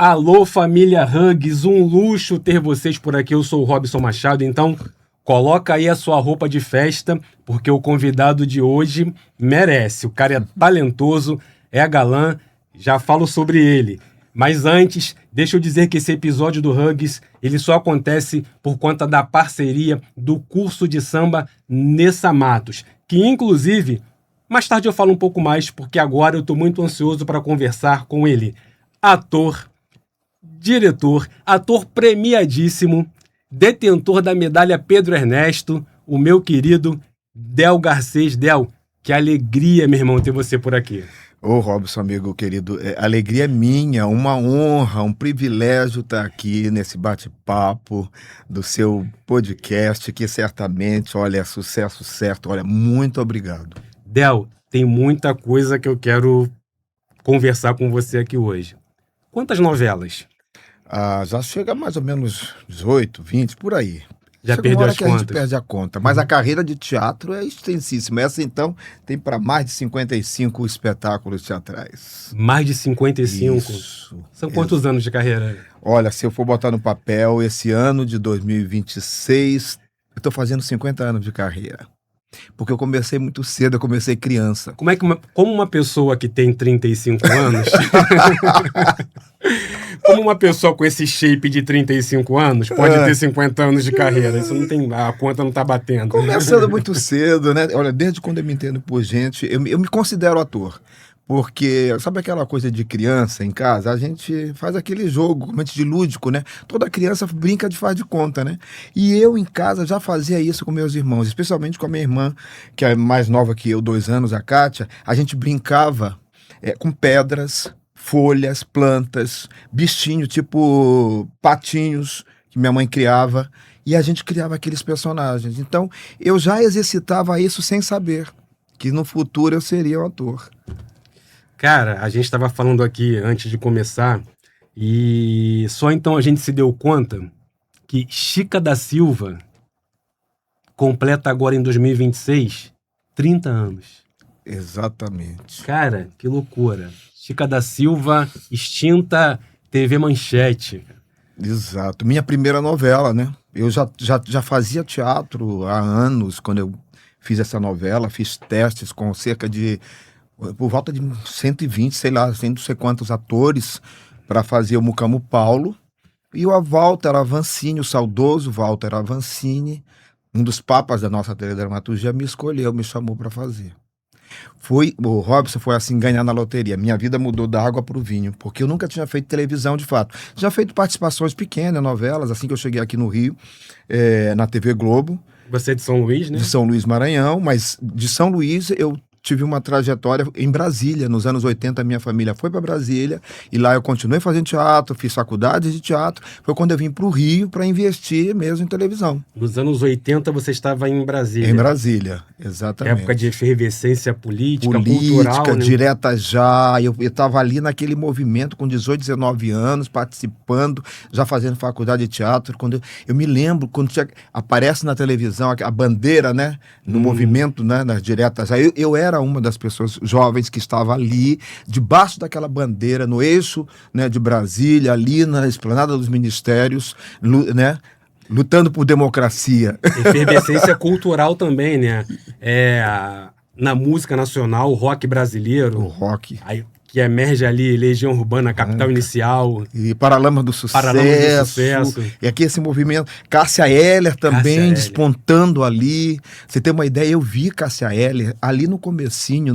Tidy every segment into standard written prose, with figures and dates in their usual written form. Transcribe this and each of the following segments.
Alô, família Hugs, um luxo ter vocês por aqui. Eu sou o Robson Machado, então coloca aí a sua roupa de festa, porque o convidado de hoje merece. O cara é talentoso, é galã, já falo sobre ele. Mas antes, deixa eu dizer que esse episódio do Hugs, ele só acontece por conta da parceria do curso de samba Nessa Matos, que inclusive, mais tarde eu falo um pouco mais, porque agora eu estou muito ansioso para conversar com ele. Ator, diretor, ator premiadíssimo, detentor da medalha Pedro Ernesto, o meu querido Del Garcês. Del, que alegria, meu irmão, ter você por aqui. Ô, Robson, amigo querido, alegria minha, uma honra, um privilégio estar aqui nesse bate-papo do seu podcast, que certamente, olha, é sucesso certo. Olha, muito obrigado. Del, tem muita coisa que eu quero conversar com você aqui hoje. Quantas novelas? Já chega a mais ou menos 18, 20, por aí. Já chega perdeu uma hora as que a gente contas. perde a conta. Mas a carreira de teatro é extensíssima. Essa, então, tem para mais de 55 espetáculos teatrais. Mais de 55? Isso. São quantos anos de carreira? Olha, se eu for botar no papel, esse ano de 2026, eu estou fazendo 50 anos de carreira. Porque eu comecei muito cedo, eu comecei criança. Como uma pessoa que tem 35 anos... Como uma pessoa com esse shape de 35 anos pode ter 50 anos de carreira? Isso não tem... A conta não tá batendo. Começando muito cedo, né? Olha, desde quando eu me entendo por gente, eu me considero ator. Porque, sabe aquela coisa de criança em casa? A gente faz aquele jogo, realmente de lúdico, né? Toda criança brinca de faz de conta, né? E eu em casa já fazia isso com meus irmãos, especialmente com a minha irmã, que é mais nova que eu, 2 anos, a Kátia. A gente brincava com pedras, folhas, plantas, bichinhos, tipo patinhos, que minha mãe criava. E a gente criava aqueles personagens. Então, eu já exercitava isso sem saber que no futuro eu seria um ator. Cara, a gente estava falando aqui antes de começar e só então a gente se deu conta que Chica da Silva completa agora em 2026 30 anos. Exatamente. Cara, que loucura. Chica da Silva, extinta TV Manchete. Exato. Minha primeira novela, né? Eu já fazia teatro há anos, quando eu fiz essa novela, fiz testes com cerca de... por volta de 120, sei lá, não sei quantos atores para fazer o Mucamo Paulo. E o Walter Avancini, o saudoso Walter Avancini, um dos papas da nossa teledramaturgia, me escolheu, me chamou para fazer. O Robson foi assim ganhar na loteria. Minha vida mudou da água para o vinho, porque eu nunca tinha feito televisão de fato. Já feito participações pequenas, novelas, assim que eu cheguei aqui no Rio, na TV Globo. Você é de São Luís, né? De São Luís, Maranhão, mas de São Luís eu tive uma trajetória em Brasília. Nos anos 80, minha família foi para Brasília e lá eu continuei fazendo teatro, fiz faculdade de teatro. Foi quando eu vim para o Rio para investir mesmo em televisão. Nos anos 80 você estava em Brasília. Em Brasília, exatamente. Época de efervescência política, cultural, né? Direta já. Eu estava ali naquele movimento com 18, 19 anos, participando, já fazendo faculdade de teatro. Quando eu me lembro, quando aparece na televisão a bandeira, né? No movimento, né? Nas diretas já. Eu era uma das pessoas jovens que estava ali, debaixo daquela bandeira, no eixo, né, de Brasília, ali na esplanada dos ministérios, né? Lutando por democracia. Efervescência cultural também, né? Na música nacional, o rock brasileiro. O rock. Aí, que emerge ali, Legião Urbana, Capital Inicial. E Paralamas do Sucesso. Paralamas do Sucesso. E aqui esse movimento. Cássia Eller também despontando ali. Você tem uma ideia, eu vi Cássia Eller ali no comecinho,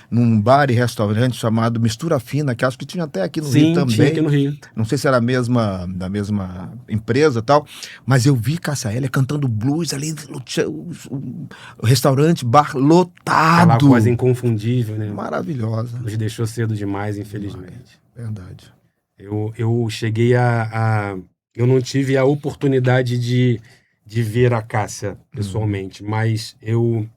num bar e restaurante chamado Mistura Fina, que acho que tinha até aqui no Rio também. Tinha aqui no Rio. Não sei se era da mesma empresa e tal, mas eu vi Cássia Eller cantando blues ali, o restaurante, bar lotado. Aquela voz inconfundível, né? Maravilhosa. Nos deixou cedo demais, infelizmente. Verdade. Eu cheguei eu não tive a oportunidade de ver a Cássia pessoalmente, mas eu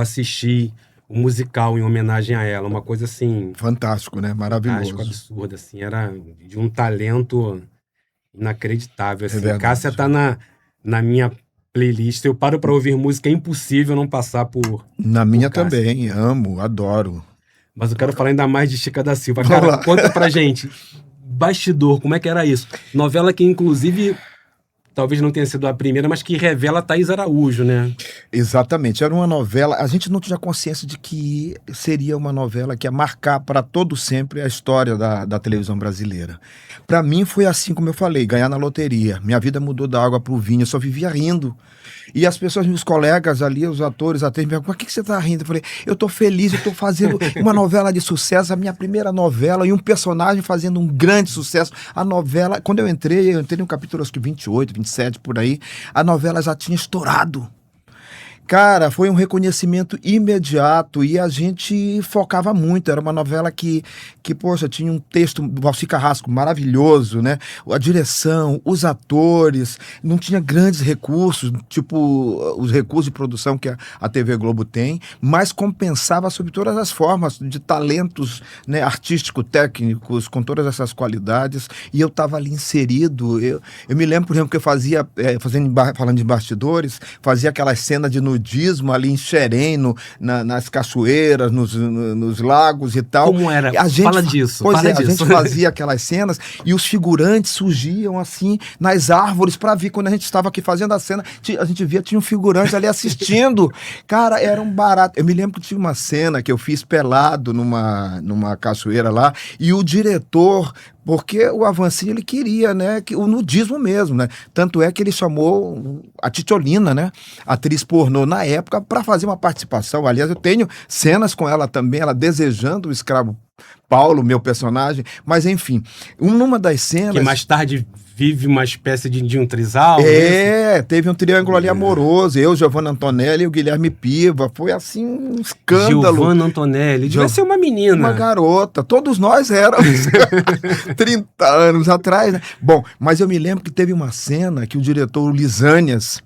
assisti o musical em homenagem a ela, uma coisa assim... Fantástico, né? Maravilhoso. Fantástico, absurdo, assim, era de um talento inacreditável, assim. Verdade. Cássia tá na minha playlist, eu paro pra ouvir música, é impossível não passar por... Na minha Cássia. também, amo, adoro. Mas eu quero falar ainda mais de Chica da Silva. Cara, conta pra gente, bastidor, como é que era isso? Novela que, inclusive, talvez não tenha sido a primeira, mas que revela a Thaís Araújo, né? Exatamente, era uma novela, a gente não tinha consciência de que seria uma novela que ia marcar para todo sempre a história da televisão brasileira. Para mim foi assim como eu falei, ganhar na loteria. Minha vida mudou da água pro vinho, eu só vivia rindo. E as pessoas, meus colegas ali, os atores, atrizes, me perguntam, por que você tá rindo? Eu falei, eu tô feliz, eu tô fazendo uma novela de sucesso, a minha primeira novela, e um personagem fazendo um grande sucesso. A novela, quando eu entrei no capítulo acho que 28, 27, por aí, a novela já tinha estourado. Cara, foi um reconhecimento imediato e a gente focava muito. Era uma novela que poxa, tinha um texto do Valci Carrasco maravilhoso, né? A direção, os atores, não tinha grandes recursos, tipo os recursos de produção que a TV Globo tem, mas compensava sob todas as formas de talentos, né, artístico-técnicos, com todas essas qualidades, e eu estava ali inserido. Eu me lembro, por exemplo, que eu fazia, falando de bastidores, fazia aquelas cenas de nudismo ali em Xerém, nas cachoeiras, nos lagos e tal. Como era? Fala disso. A gente fazia aquelas cenas e os figurantes surgiam assim nas árvores para vir. Quando a gente estava aqui fazendo a cena, a gente via, tinha um figurante ali assistindo. Cara, era um barato. Eu me lembro que tinha uma cena que eu fiz pelado numa cachoeira lá e o diretor... Porque o Avancini, ele queria, né, o nudismo mesmo, né? Tanto é que ele chamou a Titiolina, né, atriz pornô na época, para fazer uma participação. Aliás, eu tenho cenas com ela também, ela desejando o escravo Paulo, meu personagem. Mas, enfim, numa das cenas... Que mais tarde vive uma espécie de um trisal. Teve um triângulo ali amoroso. Eu, Giovanna Antonelli e o Guilherme Piva. Foi, assim, um escândalo. Giovanna Antonelli. Devia ser uma menina. Uma garota. Todos nós éramos. 30 anos atrás, né? Bom, mas eu me lembro que teve uma cena que o diretor Lisânias...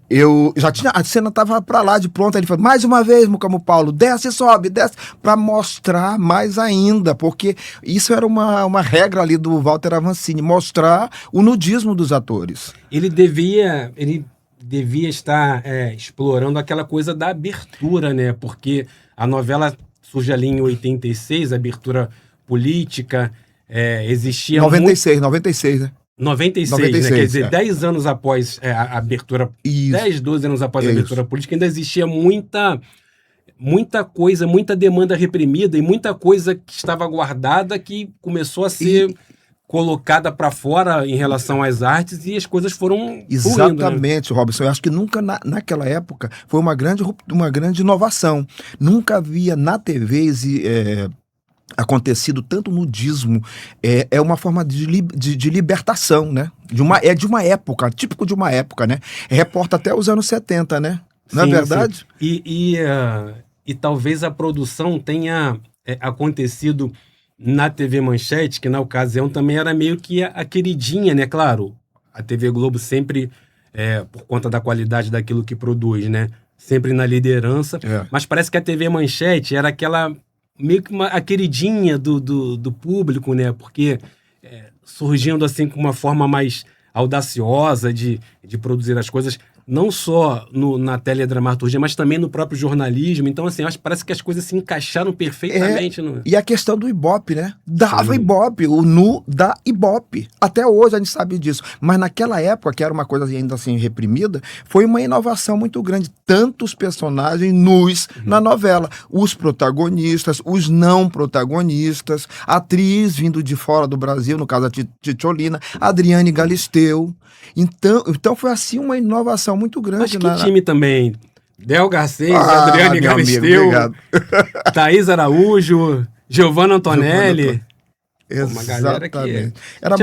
eu já tinha, a cena estava para lá de pronta, ele falou, mais uma vez, Mucamo Paulo, desce e sobe, desce, para mostrar mais ainda, porque isso era uma regra ali do Walter Avancini, mostrar o nudismo dos atores. Ele devia estar explorando aquela coisa da abertura, né? Porque a novela surge ali em 86, a abertura política, existia 96, né? 96, né? Quer dizer, 10 anos após a abertura, 10, 12 anos após a abertura política, ainda existia muita coisa, muita demanda reprimida e muita coisa que estava guardada que começou a ser colocada para fora em relação às artes e as coisas foram Exatamente, fluindo, né? Robson. Eu acho que nunca naquela época foi uma grande inovação. Nunca havia na TV acontecido tanto nudismo. É uma forma de libertação, né? De uma época, típico de uma época, né? Reporta até os anos 70, né? Não é verdade? Sim. E talvez a produção tenha acontecido na TV Manchete, que na ocasião também era meio que a queridinha, né? Claro, a TV Globo sempre, por conta da qualidade daquilo que produz, né? Sempre na liderança. Mas parece que a TV Manchete era aquela... meio que a queridinha do público, né? Porque surgindo assim com uma forma mais audaciosa de produzir as coisas, não só na teledramaturgia, mas também no próprio jornalismo. Então, assim, parece que as coisas se encaixaram perfeitamente. E a questão do Ibope, né? Dava Ibope, o nu dá Ibope. Até hoje a gente sabe disso. Mas naquela época, que era uma coisa ainda assim reprimida, foi uma inovação muito grande. Tantos personagens nus na novela. Os protagonistas, os não protagonistas, a atriz vindo de fora do Brasil, no caso a Titiolina, Adriane Galisteu. Então foi assim uma inovação muito grande. Mas que time também? Del Garcês, Adriane Galisteu, Thaís Araújo, Giovanna Antonelli. Uma galera que era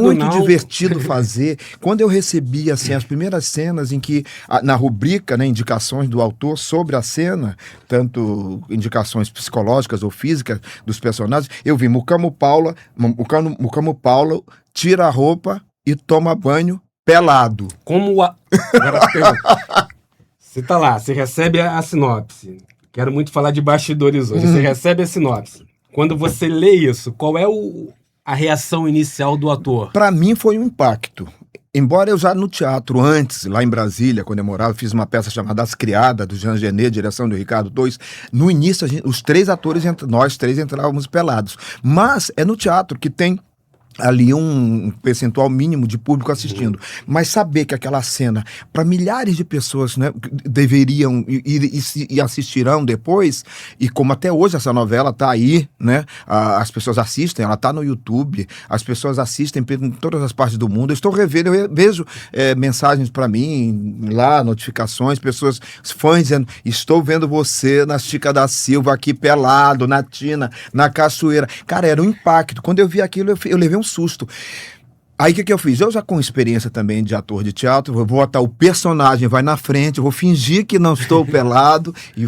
muito divertido fazer. Quando eu recebi assim, as primeiras cenas em que, na rubrica, né, indicações do autor sobre a cena, tanto indicações psicológicas ou físicas dos personagens, eu vi Mucamo Paulo tira a roupa e toma banho pelado. Agora você tá lá, você recebe a sinopse. Quero muito falar de bastidores hoje. Você recebe a sinopse. Quando você lê isso, qual é a reação inicial do ator? Para mim foi um impacto. Embora eu já no teatro antes, lá em Brasília, quando eu morava, fiz uma peça chamada As Criadas, do Jean Genet, direção do Ricardo Torres. No início, os três atores, nós três entrávamos pelados. Mas é no teatro que tem ali um percentual mínimo de público assistindo. Mas saber que aquela cena, para milhares de pessoas, né, deveriam e assistirão depois, e como até hoje essa novela tá aí, né, as pessoas assistem, ela tá no YouTube, as pessoas assistem em todas as partes do mundo. Eu estou revendo, eu vejo mensagens para mim lá, notificações, pessoas, fãs dizendo, estou vendo você na Chica da Silva aqui pelado, na Tina, na Cachoeira. Cara, era um impacto. Quando eu vi aquilo, eu levei um susto. Aí o que eu fiz? Eu já com experiência também de ator de teatro, vou botar o personagem, vai na frente, vou fingir que não estou pelado e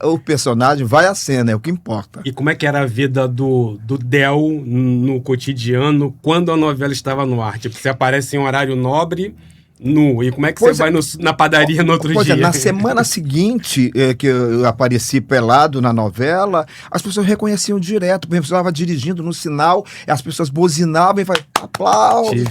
o personagem vai à cena, é o que importa. E como é que era a vida do Del no cotidiano quando a novela estava no ar? Tipo, você aparece em horário nobre, nu, e como é que você vai na padaria no outro dia? Na semana seguinte que eu apareci pelado na novela, as pessoas reconheciam direto, porque eu estava dirigindo no sinal, as pessoas buzinavam e falavam, aplausos.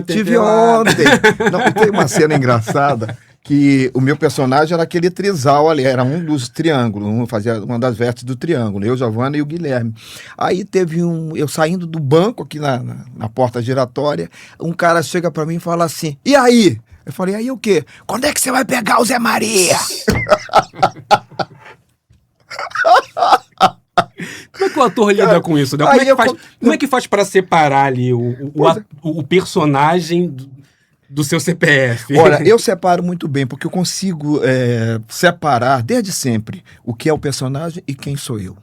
Te vi ontem. Não, tem uma cena engraçada, que o meu personagem era aquele trisal ali, era um dos triângulos, fazia uma das vértices do triângulo, eu, Giovana e o Guilherme. Aí teve eu saindo do banco aqui na porta giratória, um cara chega pra mim e fala assim, e aí? Eu falei, aí o quê? Quando é que você vai pegar o Zé Maria? Como é que o ator lida com isso, né? Como é que faz para separar ali o personagem do seu CPF? Olha, eu separo muito bem, porque eu consigo separar desde sempre o que é o personagem e quem sou eu.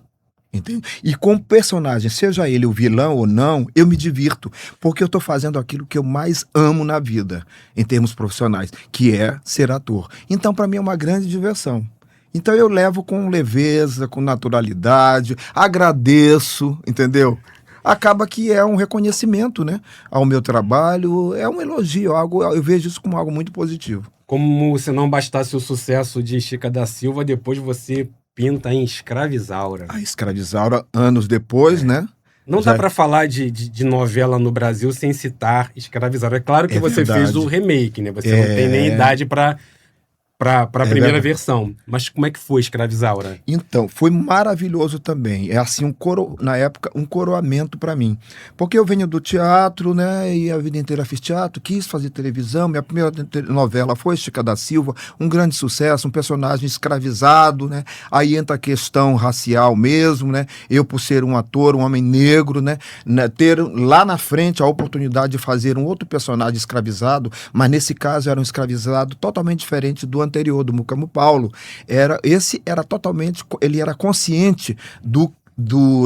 Entende? E com o personagem, seja ele o vilão ou não, eu me divirto, porque eu estou fazendo aquilo que eu mais amo na vida, em termos profissionais, que é ser ator. Então, para mim, é uma grande diversão. Então, eu levo com leveza, com naturalidade, agradeço, entendeu? Acaba que é um reconhecimento, né, ao meu trabalho, é um elogio, eu vejo isso como algo muito positivo. Como se não bastasse o sucesso de Chica da Silva, depois você pinta em Escravizaura. A Escravizaura, anos depois, né? Não dá para falar de novela no Brasil sem citar Escravizaura. É claro que você verdade. fez o remake, né? Você não tem nem idade para a primeira versão. Mas como é que foi Escravizaura? Então, foi maravilhoso também. É assim, na época, um coroamento para mim. Porque eu venho do teatro, né? E a vida inteira fiz teatro, quis fazer televisão. Minha primeira novela foi Chica da Silva, um grande sucesso, um personagem escravizado, né? Aí entra a questão racial mesmo, né? Eu, por ser um ator, um homem negro, né? Ter lá na frente a oportunidade de fazer um outro personagem escravizado, mas nesse caso era um escravizado totalmente diferente do anterior, do Mucamo Paulo. Ele era consciente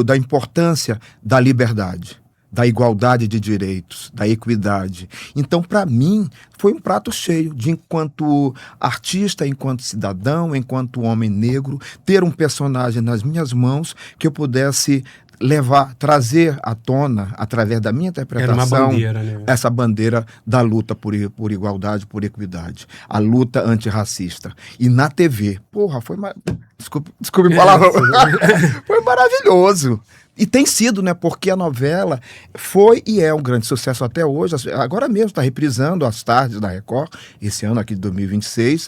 da importância da liberdade, da igualdade de direitos, da equidade. Então, para mim, foi um prato cheio de, enquanto artista, enquanto cidadão, enquanto homem negro, ter um personagem nas minhas mãos que eu pudesse trazer à tona, através da minha interpretação, era uma bandeira, né? Essa bandeira da luta por igualdade, por equidade, a luta antirracista. E na TV, desculpe falar, foi maravilhoso. E tem sido, né? Porque a novela foi e é um grande sucesso até hoje. Agora mesmo está reprisando as tardes da Record, esse ano aqui de 2026.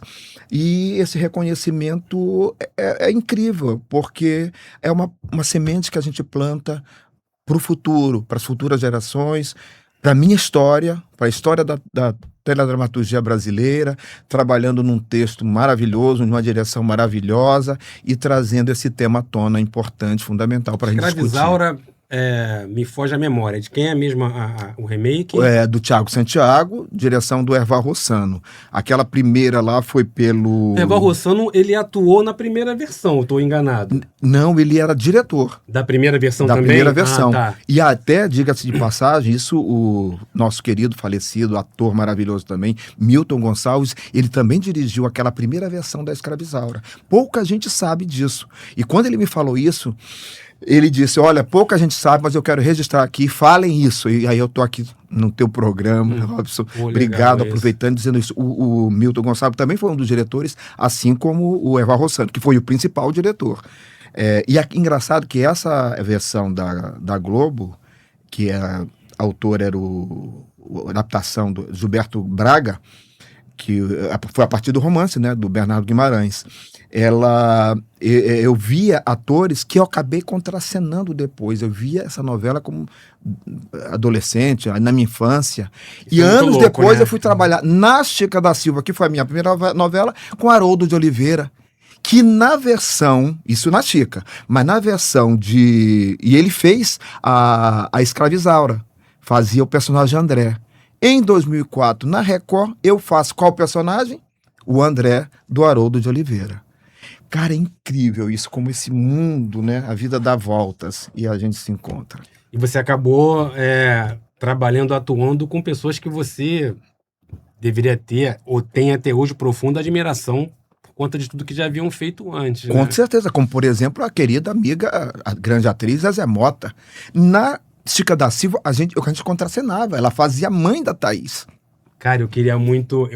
E esse reconhecimento é incrível, porque é uma semente que a gente planta para o futuro, para as futuras gerações, para a minha história, para a história da teledramaturgia brasileira, trabalhando num texto maravilhoso, numa direção maravilhosa e trazendo esse tema à tona importante, fundamental para a gente discutir. Escravizaura, me foge a memória. De quem é mesmo o remake? Do Thiago Santiago, direção do Herval Rossano. Aquela primeira lá foi pelo... Herval Rossano, ele atuou na primeira versão, estou enganado. Não, ele era diretor. Da primeira versão também? Da primeira versão. Tá. E até, diga-se de passagem, isso o nosso querido falecido, ator maravilhoso também, Milton Gonçalves, ele também dirigiu aquela primeira versão da Escravizaura. Pouca gente sabe disso. E quando ele me falou isso, ele disse, olha, pouca gente sabe, mas eu quero registrar aqui, falem isso. E aí eu tô aqui no teu programa, Robson, obrigado, aproveitando, dizendo isso. O Milton Gonçalves também foi um dos diretores, assim como o Herval Rossano, que foi o principal diretor. E é engraçado que essa versão da Globo, que autor era o a adaptação do Gilberto Braga, que foi a partir do romance, né, do Bernardo Guimarães. Eu via atores que eu acabei contracenando depois. Eu via essa novela como adolescente, na minha infância. Isso E é muito anos louco, depois né? eu fui trabalhar na Chica da Silva, que foi a minha primeira novela, com Haroldo de Oliveira. Que na versão, isso na Chica, mas na versão de... E ele fez a Escravizaura, fazia o personagem André. Em 2004, na Record, eu faço qual personagem? O André, do Haroldo de Oliveira. Cara, é incrível isso, como esse mundo, né? A vida dá voltas e a gente se encontra. E você acabou trabalhando, atuando com pessoas que você deveria ter, ou tem até hoje, profunda admiração por conta de tudo que já haviam feito antes, né? Com certeza, como por exemplo a querida amiga, a grande atriz Zezé Mota. Na Chica da Silva, a gente contracenava, ela fazia a mãe da Thaís. Cara, eu queria muito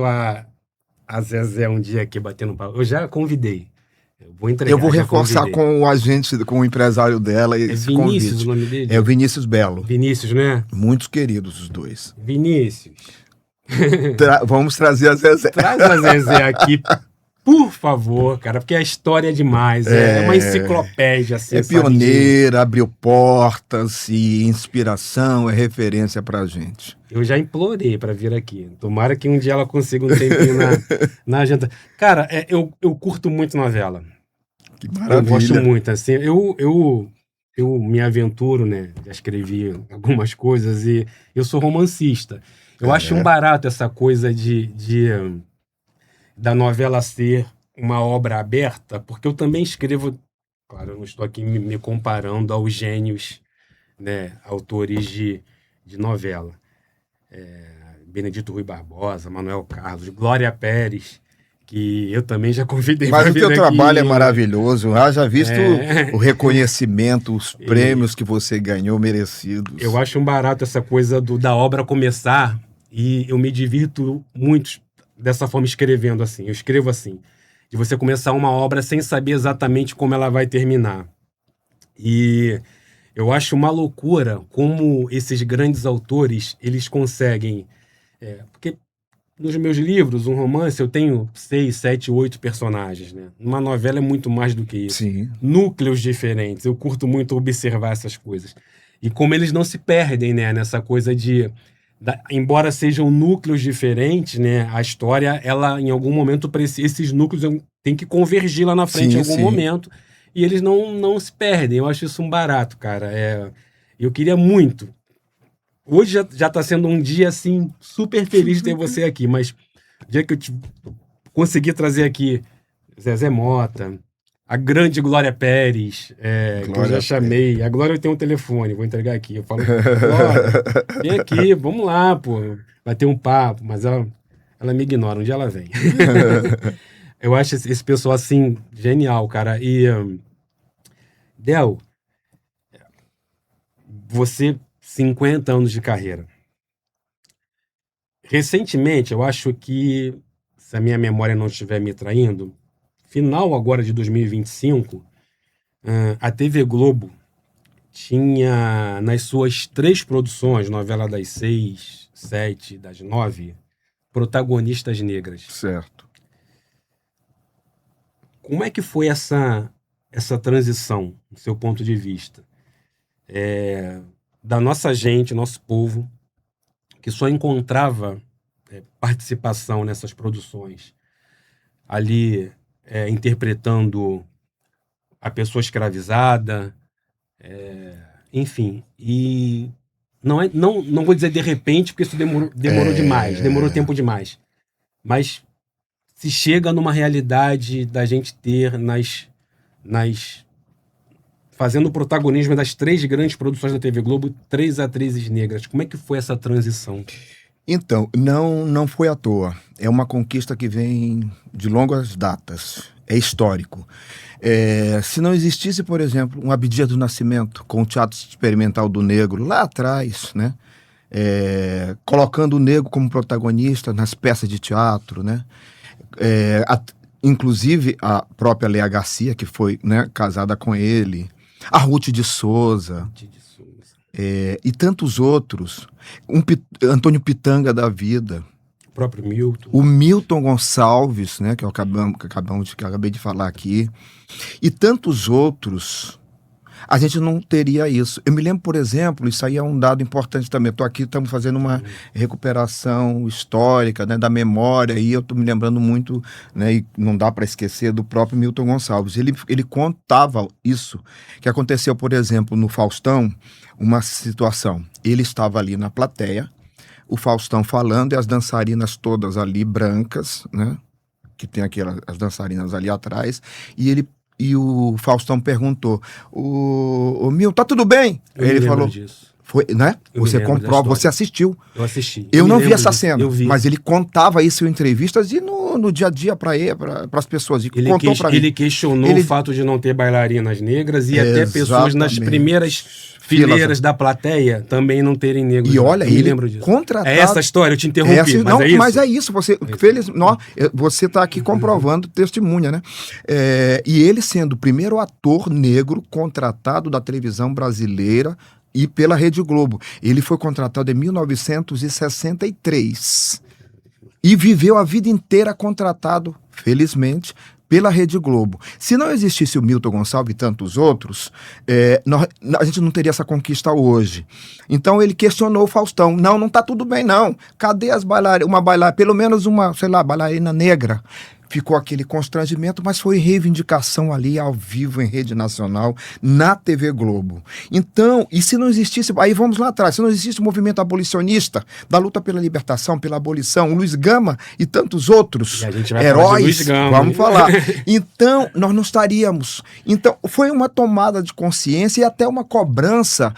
a Zezé um dia aqui batendo papo. Eu já convidei. Eu vou entregar. Eu vou já reforçar convidei. com o agente, com o empresário dela É esse Vinícius convite. o nome dele? É o Vinícius Belo. Vinícius, né? Muitos queridos os dois. Vinícius. Vamos trazer a Zezé. Traz a Zezé aqui, por favor, cara, porque a história é demais. É uma enciclopédia, assim. É pioneira, abriu portas e inspiração, é referência pra gente. Eu já implorei pra vir aqui. Tomara que um dia ela consiga um tempinho na agenda. Cara, eu curto muito novela. Que maravilha. Eu gosto muito, assim. Eu me aventuro, né? Já escrevi algumas coisas e eu sou romancista. Eu acho um barato essa coisa da novela ser uma obra aberta, porque eu também escrevo. Claro, eu não estou aqui me comparando aos gênios, né? Autores de novela. Benedito Rui Barbosa, Manuel Carlos, Glória Pérez, que eu também já convidei. Mas o teu aqui. trabalho é maravilhoso. Já visto o reconhecimento, os prêmios que você ganhou merecidos. Eu acho um barato essa coisa da obra começar e eu me divirto muito dessa forma escrevendo assim. Eu escrevo assim, de você começar uma obra sem saber exatamente como ela vai terminar. E eu acho uma loucura como esses grandes autores, eles conseguem... porque nos meus livros, um romance, eu tenho 6, 7, 8 personagens, né? Uma novela é muito mais do que isso. Sim. Núcleos diferentes. Eu curto muito observar essas coisas. E como eles não se perdem, né? Nessa coisa embora sejam núcleos diferentes, né? A história, ela, em algum momento, esses núcleos têm que convergir lá na frente em algum momento. E eles não se perdem. Eu acho isso um barato, cara. Eu queria muito. Hoje já tá sendo um dia, assim, super feliz de ter você aqui, mas o dia que eu consegui trazer aqui Zezé Mota, a grande Glória Pérez, que eu já chamei. A Glória tem um telefone, vou entregar aqui. Eu falo, Glória, vem aqui, vamos lá, pô, vai ter um papo, mas ela me ignora, um dia ela vem. Eu acho esse pessoal, assim, genial, cara. E, Del, você... 50 anos de carreira. Recentemente, eu acho que, se a minha memória não estiver me traindo, final agora de 2025, a TV Globo tinha nas suas 3 produções, novela das 6, 7, das 9, protagonistas negras. Certo. Como é que foi essa transição, do seu ponto de vista? Da nossa gente, nosso povo, que só encontrava participação nessas produções, ali interpretando a pessoa escravizada, enfim, e não vou dizer de repente, porque isso demorou demais, demorou tempo demais, mas se chega numa realidade da gente ter fazendo o protagonismo das 3 grandes produções da TV Globo, 3 atrizes negras. Como é que foi essa transição? Então, não foi à toa. É uma conquista que vem de longas datas. É histórico. Se não existisse, por exemplo, um Abdias do Nascimento com o Teatro Experimental do Negro, lá atrás, né? Colocando o negro como protagonista nas peças de teatro, né? Inclusive a própria Léa Garcia, que foi, né, casada com ele, a Ruth de Souza, e tantos outros. Antônio Pitanga da vida. O próprio Milton. O Milton Gonçalves, né, que eu acabei de falar aqui. E tantos outros. A gente não teria isso. Eu me lembro, por exemplo, isso aí é um dado importante também. Estou aqui, estamos fazendo uma recuperação histórica, né, da memória, e eu estou me lembrando muito, né, e não dá para esquecer do próprio Milton Gonçalves. Ele contava isso, que aconteceu, por exemplo, no Faustão, uma situação. Ele estava ali na plateia, o Faustão falando, e as dançarinas todas ali brancas, né, que tem as dançarinas ali atrás, e o Faustão perguntou, o Milton, tá tudo bem? Ele falou, disso. Foi, né? Você comprova, você assistiu. Eu assisti. Eu não vi essa cena, eu vi. mas ele contava isso em entrevistas e no dia a dia para as pessoas. Ele questionou o fato de não ter bailarinas negras e até pessoas nas primeiras fileiras da plateia também não terem negros. E olha, eu me lembro disso. Contratado... É essa a história, eu te interrompi, mas é isso? Mas é isso, você está aqui comprovando testemunha, né? E ele sendo o primeiro ator negro contratado da televisão brasileira e pela Rede Globo. Ele foi contratado em 1963 e viveu a vida inteira contratado, felizmente, pela Rede Globo. Se não existisse o Milton Gonçalves e tantos outros, a gente não teria essa conquista hoje. Então ele questionou o Faustão. Não tá tudo bem, não. Cadê as bailarinas? Pelo menos uma, bailarina negra. Ficou aquele constrangimento, mas foi reivindicação ali ao vivo em rede nacional, na TV Globo. Então, e se não existisse, aí vamos lá atrás, se não existisse o movimento abolicionista, da luta pela libertação, pela abolição, o Luiz Gama e tantos outros heróis, Luiz Gama, vamos falar. Então, nós não estaríamos. Então, foi uma tomada de consciência e até uma cobrança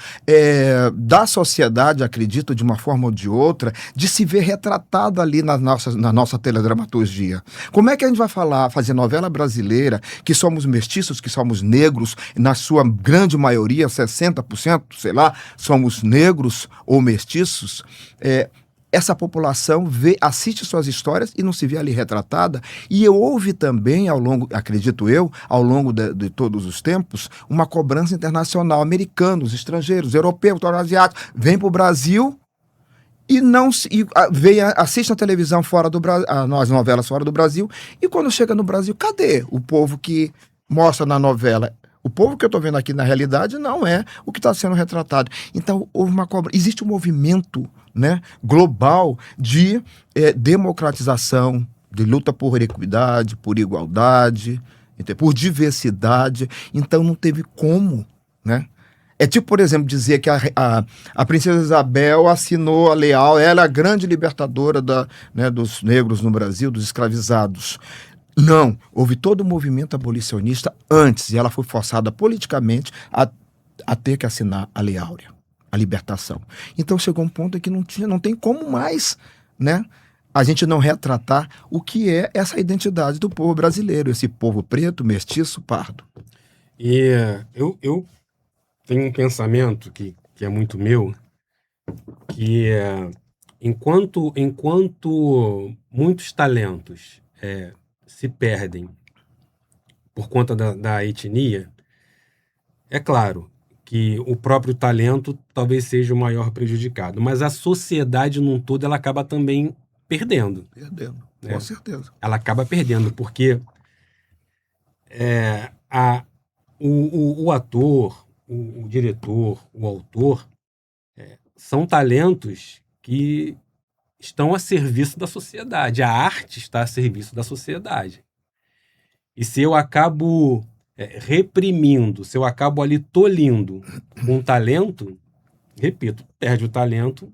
da sociedade, acredito, de uma forma ou de outra, de se ver retratada ali na nossa teledramaturgia. Como é que a gente vai fazer novela brasileira, que somos mestiços, que somos negros, na sua grande maioria, 60%, sei lá, somos negros ou mestiços? Essa população assiste suas histórias e não se vê ali retratada. E houve também, acredito eu, ao longo de todos os tempos, uma cobrança internacional. Americanos, estrangeiros, europeus, asiáticos, vêm para o Brasil e assiste a televisão fora do Brasil, as novelas fora do Brasil, e quando chega no Brasil, cadê o povo que mostra na novela? O povo que eu estou vendo aqui na realidade não é o que está sendo retratado. Então, houve uma cobrança. Existe um movimento, né, global de democratização, de luta por equidade, por igualdade, por diversidade. Então, não teve como, né? É tipo, por exemplo, dizer que a princesa Isabel assinou a Lei Áurea, ela é a grande libertadora dos negros no Brasil, dos escravizados. Não, houve todo o movimento abolicionista antes, e ela foi forçada politicamente a ter que assinar a Lei Áurea, a libertação. Então chegou um ponto em que não tem como mais, né, a gente não retratar o que é essa identidade do povo brasileiro, esse povo preto, mestiço, pardo. E eu tenho um pensamento que é muito meu, que enquanto muitos talentos se perdem por conta da etnia, é claro que o próprio talento talvez seja o maior prejudicado, mas a sociedade num todo ela acaba também perdendo. Com certeza. Ela acaba perdendo, porque o ator, o diretor, o autor, são talentos que estão a serviço da sociedade. A arte está a serviço da sociedade. E se eu acabo reprimindo, se eu acabo ali tolhindo um talento, repito, perde o talento,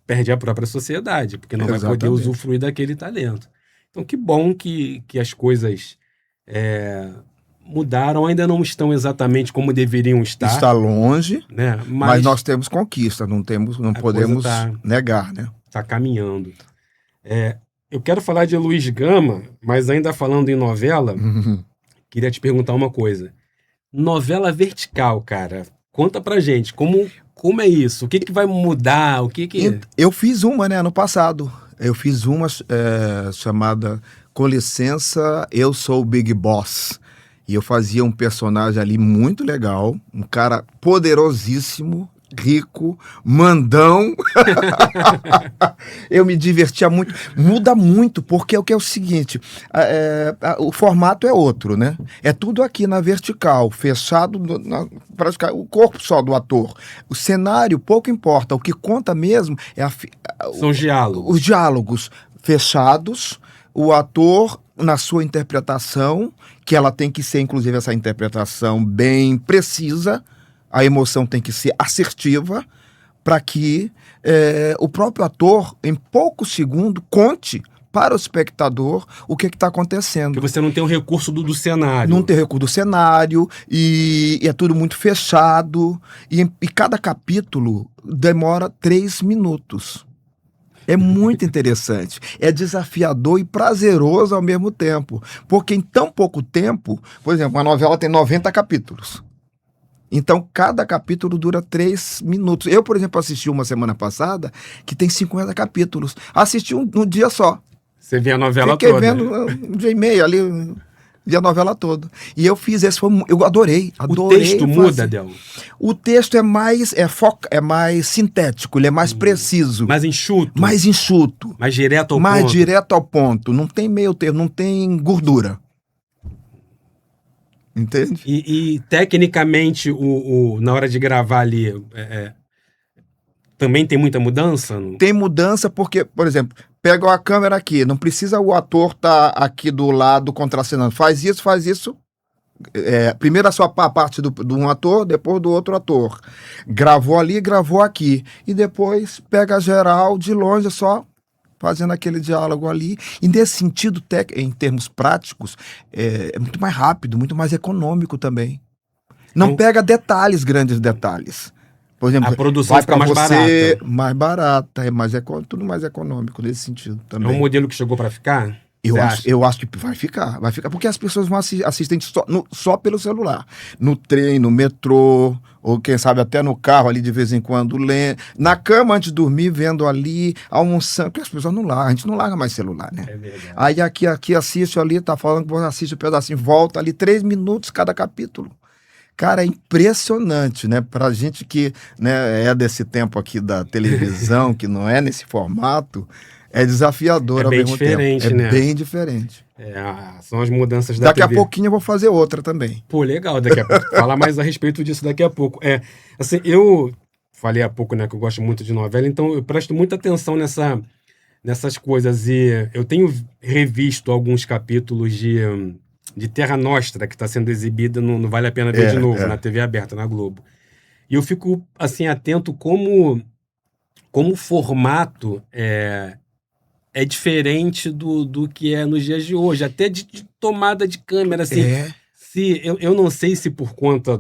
perde a própria sociedade, porque não vai poder usufruir daquele talento. Então, que bom que as coisas mudaram, ainda não estão exatamente como deveriam estar. Está longe, né? mas nós temos conquista, não podemos negar, né? Está caminhando. Eu quero falar de Luiz Gama, mas ainda falando em novela, queria te perguntar uma coisa. Novela vertical, cara, conta pra gente, como é isso? O que vai mudar? Eu fiz uma, né, ano passado. Eu fiz uma chamada Com Licença, Eu Sou o Big Boss. E eu fazia um personagem ali muito legal, um cara poderosíssimo, rico, mandão. Eu me divertia muito. Muda muito, porque o seguinte, o formato é outro, né? É tudo aqui na vertical, fechado, praticamente, o corpo só do ator. O cenário pouco importa, o que conta mesmo é São diálogos. os diálogos fechados, o ator na sua interpretação, que ela tem que ser, inclusive, essa interpretação bem precisa, a emoção tem que ser assertiva, para que o próprio ator, em poucos segundos, conte para o espectador o que está acontecendo. Porque você não tem o recurso do cenário. Não tem recurso do cenário, e é tudo muito fechado, e cada capítulo demora 3 minutos. É muito interessante, é desafiador e prazeroso ao mesmo tempo, porque em tão pouco tempo, por exemplo, uma novela tem 90 capítulos. Então, cada capítulo dura 3 minutos. Eu, por exemplo, assisti uma semana passada que tem 50 capítulos. Assisti um dia só. Você vê a novela Fiquei toda. vendo um dia e meio ali, vi a novela toda. E eu fiz esse, eu adorei. O texto muda, Del? O texto é mais sintético, ele é mais preciso. Mais enxuto. Mais enxuto. Mais direto ao ponto. Mais direto ao ponto. Não tem meio termo, não tem gordura. Entende? E tecnicamente, na hora de gravar ali, também tem muita mudança? Tem mudança porque, por exemplo, pega a câmera aqui, não precisa o ator estar aqui do lado contracenando. Faz isso. Primeiro a parte de um ator, depois do outro ator. Gravou ali, gravou aqui. E depois pega geral, de longe, só fazendo aquele diálogo ali. E nesse sentido, em termos práticos, é muito mais rápido, muito mais econômico também. Não pega grandes detalhes. Por exemplo, a produção fica mais barata. Mais barata, tudo mais econômico nesse sentido também. É um modelo que chegou para ficar? Eu acho que vai ficar, porque as pessoas vão assistem só pelo celular. No trem, no metrô, ou quem sabe até no carro ali de vez em quando, na cama antes de dormir, vendo ali, almoçando, porque as pessoas não largam, a gente não larga mais celular, né? É verdade. Aí aqui assiste ali, tá falando que você assiste um pedacinho, volta ali, 3 minutos cada capítulo. Cara, é impressionante, né? Pra gente que, né, é desse tempo aqui da televisão, que não é nesse formato, é desafiador ao mesmo tempo. É bem diferente, né? É bem diferente. São as mudanças da Daqui TV. a pouquinho eu vou fazer outra também. Pô, legal. Daqui a pouco. Falar mais a respeito disso daqui a pouco. Assim, eu falei há pouco, né, que eu gosto muito de novela, então eu presto muita atenção nessas coisas. E eu tenho revisto alguns capítulos de Terra Nostra, que está sendo exibida no Vale a Pena Ver de Novo, na TV aberta, na Globo. E eu fico, assim, atento como o formato é diferente do que é nos dias de hoje, até de tomada de câmera, assim. Eu não sei se por conta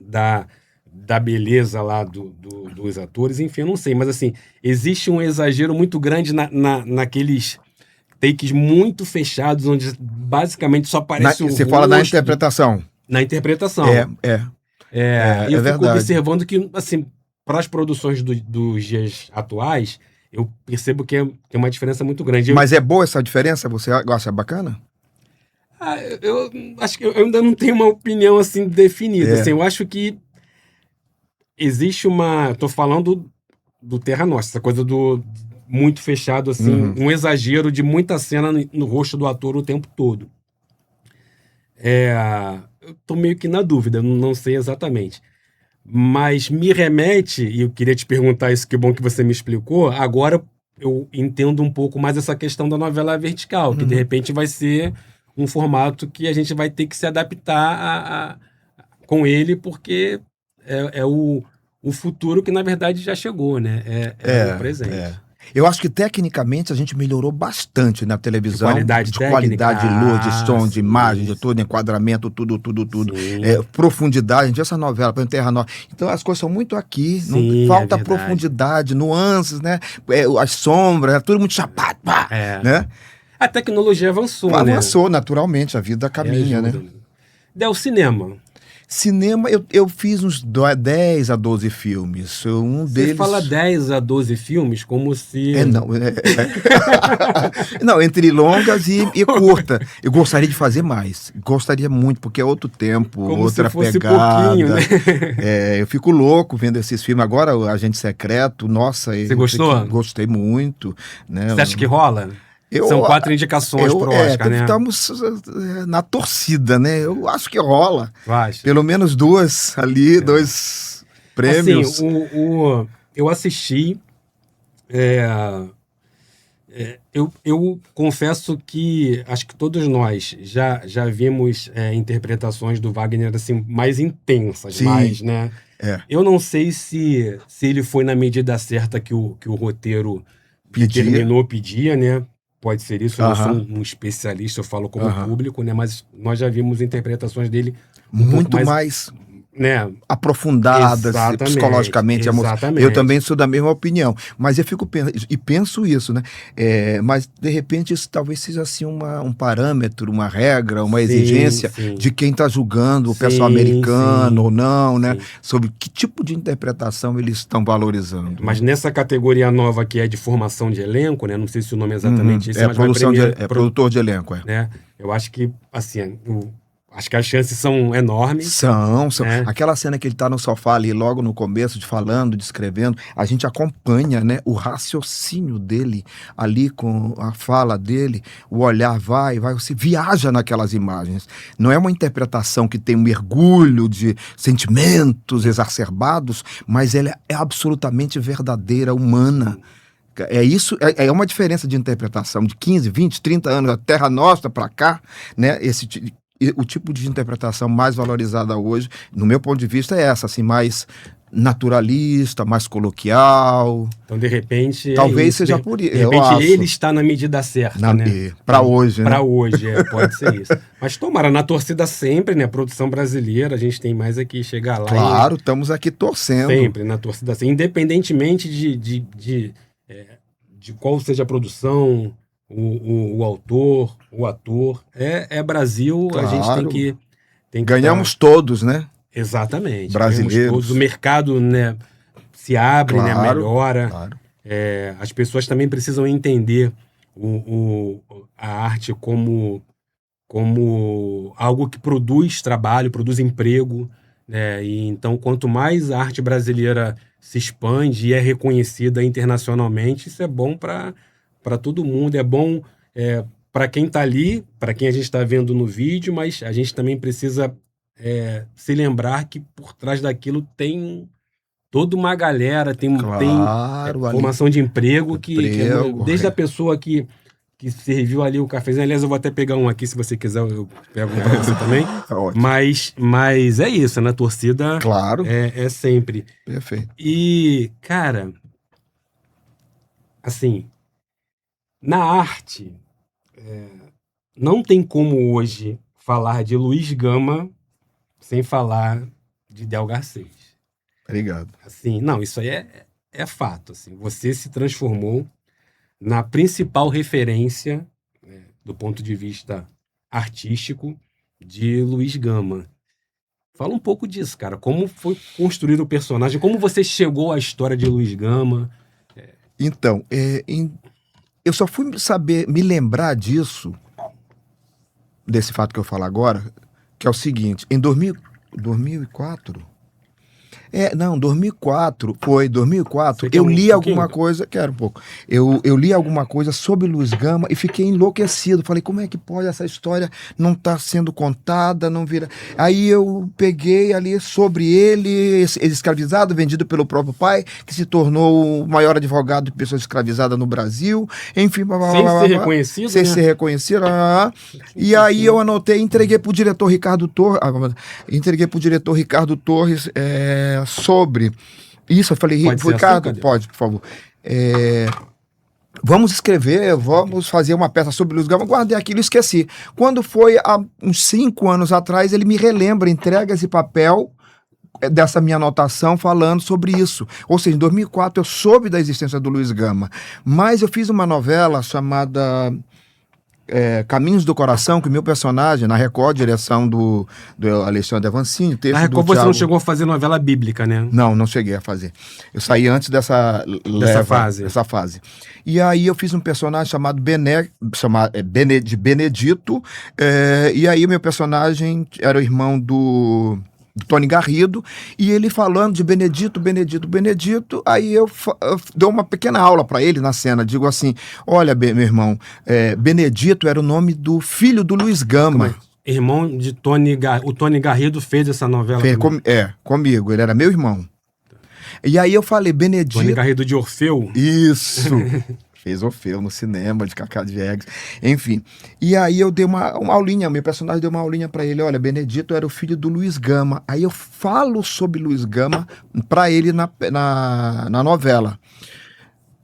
da beleza lá dos atores, enfim, eu não sei, mas assim, existe um exagero muito grande naqueles takes muito fechados, onde basicamente só aparece o rosto. Você fala na interpretação. Na interpretação. E eu fico verdade. observando que, assim, para as produções dos dias atuais, eu percebo que tem uma diferença muito grande. Mas é boa essa diferença? Você acha bacana? Eu acho que eu ainda não tenho uma opinião assim definida. Assim, eu acho que existe uma... Tô falando do Terra Nostra, essa coisa do muito fechado, assim, um exagero de muita cena no rosto do ator o tempo todo. Eu tô meio que na dúvida, não sei exatamente. Mas me remete, e eu queria te perguntar isso, que bom que você me explicou, agora eu entendo um pouco mais essa questão da novela vertical, que de repente vai ser um formato que a gente vai ter que se adaptar com ele, porque é o futuro que, na verdade, já chegou, né? É o presente. Eu acho que, tecnicamente, a gente melhorou bastante na televisão. De qualidade qualidade de luz, de som, de imagem, de tudo, enquadramento, tudo. Profundidade. A gente vê essa novela, por exemplo, Terra Nostra. Então, as coisas são muito aqui. Sim, falta profundidade, nuances, né? As sombras, é tudo muito chapado. Né? A tecnologia avançou, Avançou, naturalmente. A vida caminha, né? Del, cinema. Cinema, eu fiz uns 10 a 12 filmes. Um Você deles... fala 10 a 12 filmes como se... Não, entre longas e curta. Eu gostaria de fazer mais. Gostaria muito, porque é outro tempo, como outra se fosse pegada. pouquinho, né? Eu fico louco vendo esses filmes. Agora, o Agente Secreto, nossa... Você gostou? Gostei muito. Né? Você acha que rola? São 4 indicações pro Oscar, né? Estamos na torcida, né? Eu acho que rola. Acho. Pelo menos 2 ali, 2 prêmios. Assim, eu assisti. Eu confesso que acho que todos nós já vimos interpretações do Wagner assim, mais intensas, Sim. mais, né? É. Eu não sei se ele foi na medida certa que o roteiro pedia, né? Pode ser isso, eu não sou um especialista, eu falo como público, né? Mas nós já vimos interpretações dele muito mais né? Aprofundadas, Exatamente, psicologicamente. exatamente. Eu também sou da mesma opinião. Mas eu fico penso isso, né? Mas, de repente, isso talvez seja assim um parâmetro, uma regra, uma exigência de quem está julgando o pessoal americano ou não, né? Sobre que tipo de interpretação eles estão valorizando. Mas nessa categoria nova que é de formação de elenco, né? Não sei se o nome é exatamente esse, mas produtor de elenco, né? Eu acho que, assim, acho que as chances são enormes. São. Aquela cena que ele tá no sofá ali, logo no começo, falando, descrevendo, a gente acompanha, né, o raciocínio dele ali com a fala dele, o olhar vai, você viaja naquelas imagens. Não é uma interpretação que tem um mergulho de sentimentos exacerbados, mas ela é absolutamente verdadeira, humana. É uma diferença de interpretação de 15, 20, 30 anos da Terra Nostra para cá, né, o tipo de interpretação mais valorizada hoje, no meu ponto de vista, é essa, assim, mais naturalista, mais coloquial. Então, de repente... Talvez seja por isso. De repente, ele está na medida certa, né? Para hoje, né? Para hoje, pode ser isso. Mas tomara, na torcida sempre, né? Produção brasileira, a gente tem mais aqui chegar lá. Claro, estamos aqui torcendo. Sempre, na torcida sempre. Independentemente de qual seja a produção... O autor, o ator, é Brasil, claro. A gente tem que ganhamos todos, né? Exatamente. Brasileiros. Todos. O mercado, né, se abre, né, melhora. Claro. As pessoas também precisam entender a arte como algo que produz trabalho, produz emprego, né? E então, quanto mais a arte brasileira se expande e é reconhecida internacionalmente, isso é bom para todo mundo, é bom para quem está ali, para quem a gente está vendo no vídeo, mas a gente também precisa se lembrar que por trás daquilo tem toda uma galera, tem formação de emprego, desde a pessoa que serviu ali o cafezinho. Aliás, eu vou até pegar um aqui, se você quiser, eu pego um para você também. Mas é isso, na torcida claro. É sempre. Perfeito. E, cara, assim... Na arte, não tem como hoje falar de Luiz Gama sem falar de Del Garcês. Obrigado. Assim, não, isso aí é fato. Assim, você se transformou na principal referência, do ponto de vista artístico, de Luiz Gama. Fala um pouco disso, cara. Como foi construído o personagem? Como você chegou à história de Luiz Gama? Então, eu só fui me lembrar desse fato que eu falo agora, que é o seguinte, em 2004... 2004, eu li alguma coisa, quero um pouco, eu li alguma coisa sobre Luiz Gama e fiquei enlouquecido, falei, como é que pode essa história não estar sendo contada, não vira... Aí eu peguei ali sobre ele escravizado, vendido pelo próprio pai, que se tornou o maior advogado de pessoas escravizadas no Brasil, enfim... Sem ser reconhecido? E aí eu anotei e entreguei para o diretor Ricardo Torres, sobre isso. Eu falei, Ricardo, pode, por favor. Vamos escrever, vamos fazer uma peça sobre Luiz Gama. Guardei aquilo e esqueci. Quando foi há uns 5 anos atrás, ele me relembra, entrega esse papel dessa minha anotação falando sobre isso. Ou seja, em 2004 eu soube da existência do Luiz Gama, mas eu fiz uma novela chamada Caminhos do Coração, que o meu personagem, na Record, direção do Alexandre Avancini, texto Na Record do você não Thiago... chegou a fazer novela bíblica, né? Não cheguei a fazer. Eu saí antes dessa fase. E aí eu fiz um personagem chamado de Benedito, e aí o meu personagem era o irmão do Tony Garrido, e ele falando de Benedito, aí eu dou uma pequena aula para ele na cena, digo assim, olha, meu irmão, Benedito era o nome do filho do Luiz Gama. Irmão de o Tony Garrido fez essa novela. Comigo, ele era meu irmão. E aí eu falei, Benedito... Tony Garrido de Orfeu? Isso! Fez Orfeu no cinema, de Cacá Diegues, enfim. E aí eu dei uma aulinha, meu personagem deu uma aulinha pra ele, olha, Benedito era o filho do Luiz Gama. Aí eu falo sobre Luiz Gama pra ele na novela.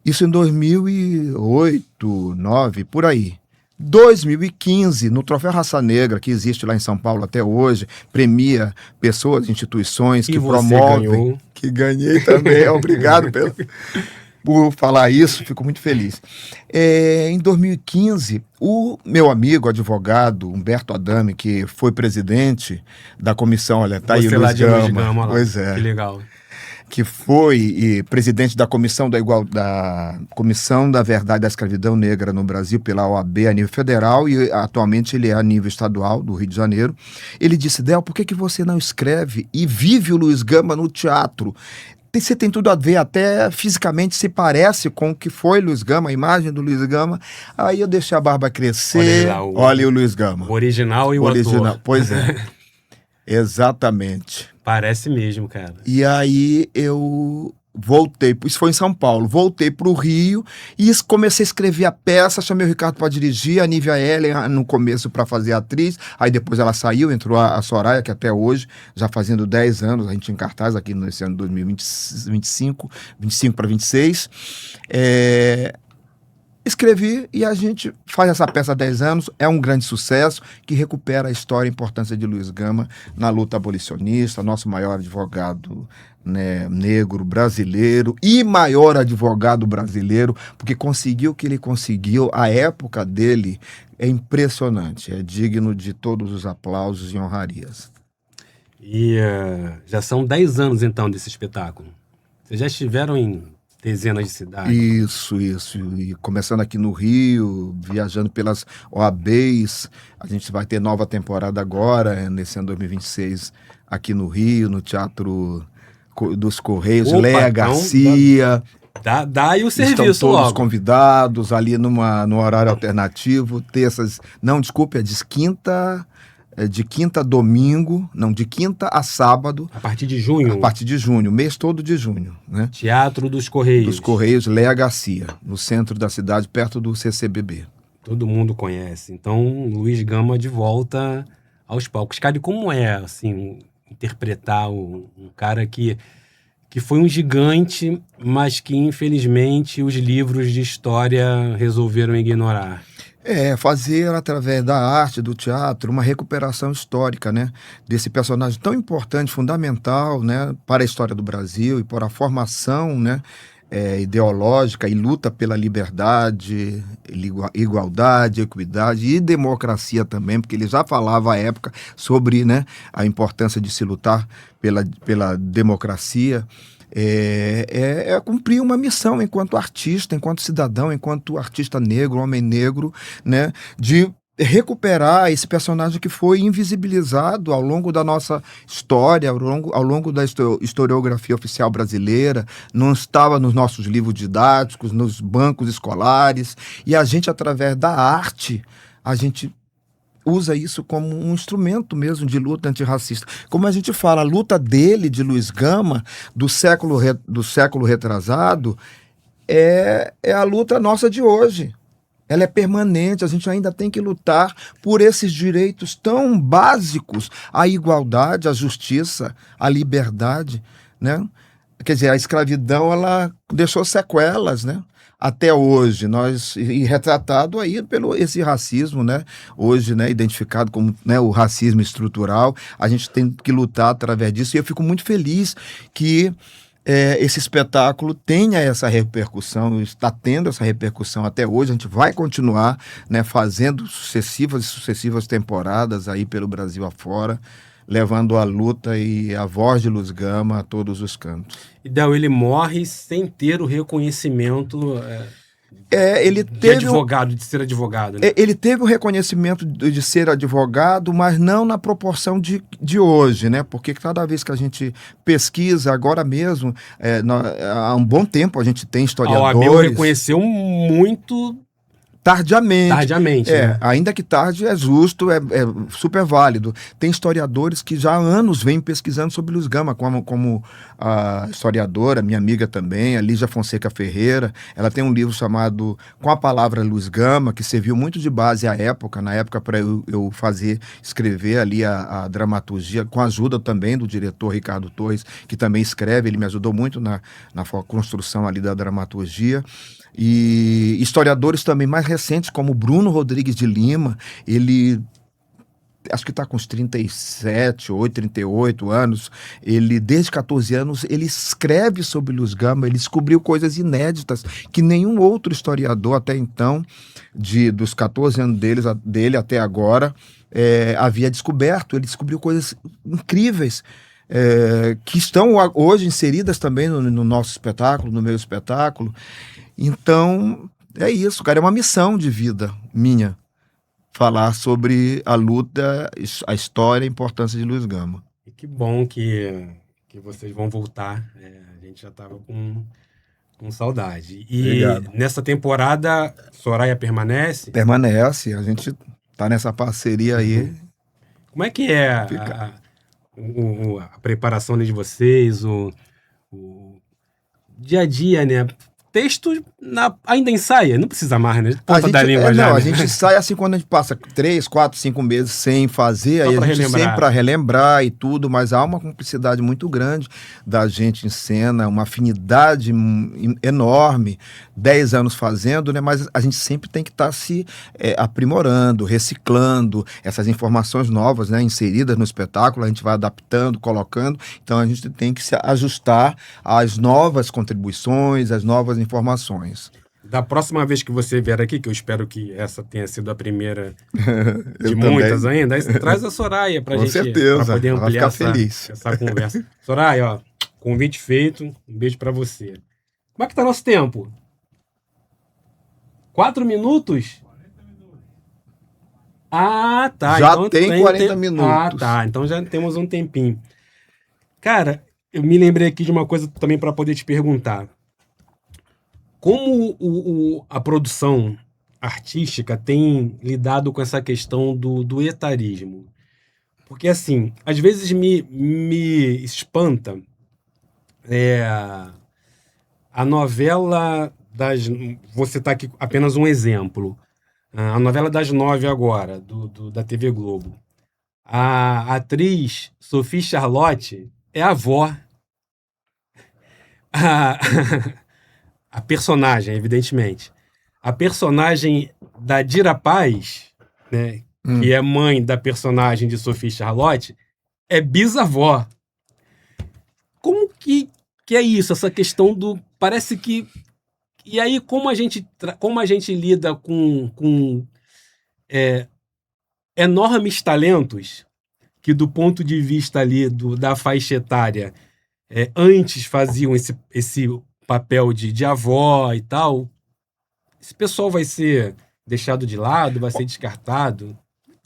Isso em 2008, 2009, por aí. 2015, no Troféu Raça Negra, que existe lá em São Paulo até hoje, premia pessoas, instituições que promovem. Ganhou. Que ganhei também, obrigado por falar isso, fico muito feliz. Em 2015, o meu amigo, advogado, Humberto Adame, que foi presidente da comissão, olha, tá aí o Luiz Gama. Pois é. Que legal. Que foi presidente da Comissão Comissão da Verdade da Escravidão Negra no Brasil pela OAB a nível federal e atualmente ele é a nível estadual do Rio de Janeiro. Ele disse, Del, por que você não escreve e vive o Luiz Gama no teatro? Você tem tudo a ver, até fisicamente se parece com o que foi Luiz Gama, a imagem do Luiz Gama. Aí eu deixei a barba crescer, olha o Luiz Gama. O original e o ator. Pois é, exatamente. Parece mesmo, cara. E aí eu voltei, isso foi em São Paulo, voltei para o Rio e comecei a escrever a peça, chamei o Ricardo para dirigir, a Nívia Ellen no começo para fazer a atriz, aí depois ela saiu, entrou a Soraya, que até hoje, já fazendo 10 anos, a gente em cartaz aqui nesse ano 2025, 25 para 26, escrevi e a gente faz essa peça há 10 anos, é um grande sucesso que recupera a história e a importância de Luiz Gama na luta abolicionista, nosso maior advogado, né, negro brasileiro e maior advogado brasileiro, porque conseguiu o que ele conseguiu, a época dele é impressionante, é digno de todos os aplausos e honrarias. E já são 10 anos então desse espetáculo. Vocês já estiveram em dezenas de cidades. Isso. E começando aqui no Rio, viajando pelas OABs, a gente vai ter nova temporada agora, nesse ano 2026, aqui no Rio, no Teatro dos Correios, Léa Garcia. Dá aí o serviço logo. Estão todos convidados ali no horário alternativo, terças, não, desculpe, é de quinta a domingo, não, de quinta a sábado. A partir de junho? A partir de junho, mês todo de junho, né? Teatro dos Correios. Dos Correios, Léa Garcia, no centro da cidade, perto do CCBB. Todo mundo conhece. Então, Luiz Gama de volta aos palcos. Cara, e como é, assim, interpretar um cara que foi um gigante, mas que, infelizmente, os livros de história resolveram ignorar? Fazer através da arte, do teatro, uma recuperação histórica, né, desse personagem tão importante, fundamental, né, para a história do Brasil e para a formação, né, ideológica e luta pela liberdade, igualdade, equidade e democracia também, porque ele já falava à época sobre, né, a importância de se lutar pela democracia. Cumprir uma missão enquanto artista, enquanto cidadão, enquanto artista negro, homem negro, né, de recuperar esse personagem que foi invisibilizado ao longo da nossa história, ao longo da historiografia oficial brasileira, não estava nos nossos livros didáticos, nos bancos escolares, e a gente, através da arte, a gente usa isso como um instrumento mesmo de luta antirracista. Como a gente fala, a luta dele, de Luiz Gama, do século retrasado, é a luta nossa de hoje. Ela é permanente, a gente ainda tem que lutar por esses direitos tão básicos, a igualdade, a justiça, a liberdade, né? Quer dizer, a escravidão, ela deixou sequelas, né? Até hoje, e retratado aí pelo esse racismo, né? Hoje, né, identificado como, né, o racismo estrutural, a gente tem que lutar através disso, e eu fico muito feliz que esse espetáculo tenha essa repercussão, está tendo essa repercussão até hoje. A gente vai continuar, né, fazendo sucessivas temporadas aí pelo Brasil afora, levando a luta e a voz de Luz Gama a todos os cantos. E Del, ele morre sem ter o reconhecimento Ele de teve advogado, de ser advogado, né? Ele teve o reconhecimento de ser advogado, mas não na proporção de hoje, né? Porque cada vez que a gente pesquisa, agora mesmo, há um bom tempo a gente tem historiadores... A OAB o reconheceu muito... Tardiamente, né? Ainda que tarde é justo, é super válido. Tem historiadores que já há anos vêm pesquisando sobre Luz Gama, como a historiadora, minha amiga também, a Lígia Fonseca Ferreira. Ela tem um livro chamado Com a Palavra Luz Gama, que serviu muito de base à época, na época para eu escrever ali a dramaturgia, com a ajuda também do diretor Ricardo Torres, que também escreve, ele me ajudou muito na construção ali da dramaturgia. E historiadores também mais recentes, como Bruno Rodrigues de Lima, ele acho que está com uns 37 ou 38 anos, ele desde 14 anos, ele escreve sobre Luz Gama, ele descobriu coisas inéditas que nenhum outro historiador até então, dos 14 anos dele até agora, havia descoberto. Ele descobriu coisas incríveis, que estão hoje inseridas também no nosso espetáculo, no meu espetáculo. Então, é isso, cara, é uma missão de vida minha, falar sobre a luta, a história e a importância de Luz Gama. E que bom que vocês vão voltar, a gente já estava com saudade. E Obrigado. Nessa temporada, Soraya permanece? Permanece, a gente tá nessa parceria aí. Como é que é a preparação de vocês, o dia a dia, né? Texto ainda ensaia, não precisa mais, né? Ponta da língua já. Não, né? a gente ensaia assim quando a gente passa 3, 4, 5 meses sem fazer, Só aí a pra gente relembrar. sempre para relembrar e tudo, mas há uma cumplicidade muito grande da gente em cena, uma afinidade enorme, 10 anos fazendo, né? Mas a gente sempre tem que estar se aprimorando, reciclando essas informações novas, né? Inseridas no espetáculo, a gente vai adaptando, colocando, então a gente tem que se ajustar às novas contribuições, às novas informações. Da próxima vez que você vier aqui, que eu espero que essa tenha sido a primeira de Eu muitas também. ainda, aí você traz a Soraya pra Com gente certeza, pra poder ela vai ampliar ficar feliz. essa conversa. Soraya, ó, convite feito, um beijo pra você. Como é que tá nosso tempo? 4 minutos? 40 minutos. Ah, tá. Já então tem 40 minutos. Ah, tá. Então já temos um tempinho. Cara, eu me lembrei aqui de uma coisa também para poder te perguntar. Como a produção artística tem lidado com essa questão do etarismo? Porque, assim, às vezes me espanta a novela das... Vou citar aqui apenas um exemplo. A novela das 9 agora, da TV Globo. A atriz Sophie Charlotte é a avó. A personagem, evidentemente. A personagem da Dira Paz, né, que é mãe da personagem de Sophie Charlotte, é bisavó. Como que é isso? Essa questão do... Parece que... E aí, como a gente lida com enormes talentos que, do ponto de vista ali da faixa etária, antes faziam esse papel de avó e tal, esse pessoal vai ser deixado de lado, vai ser descartado?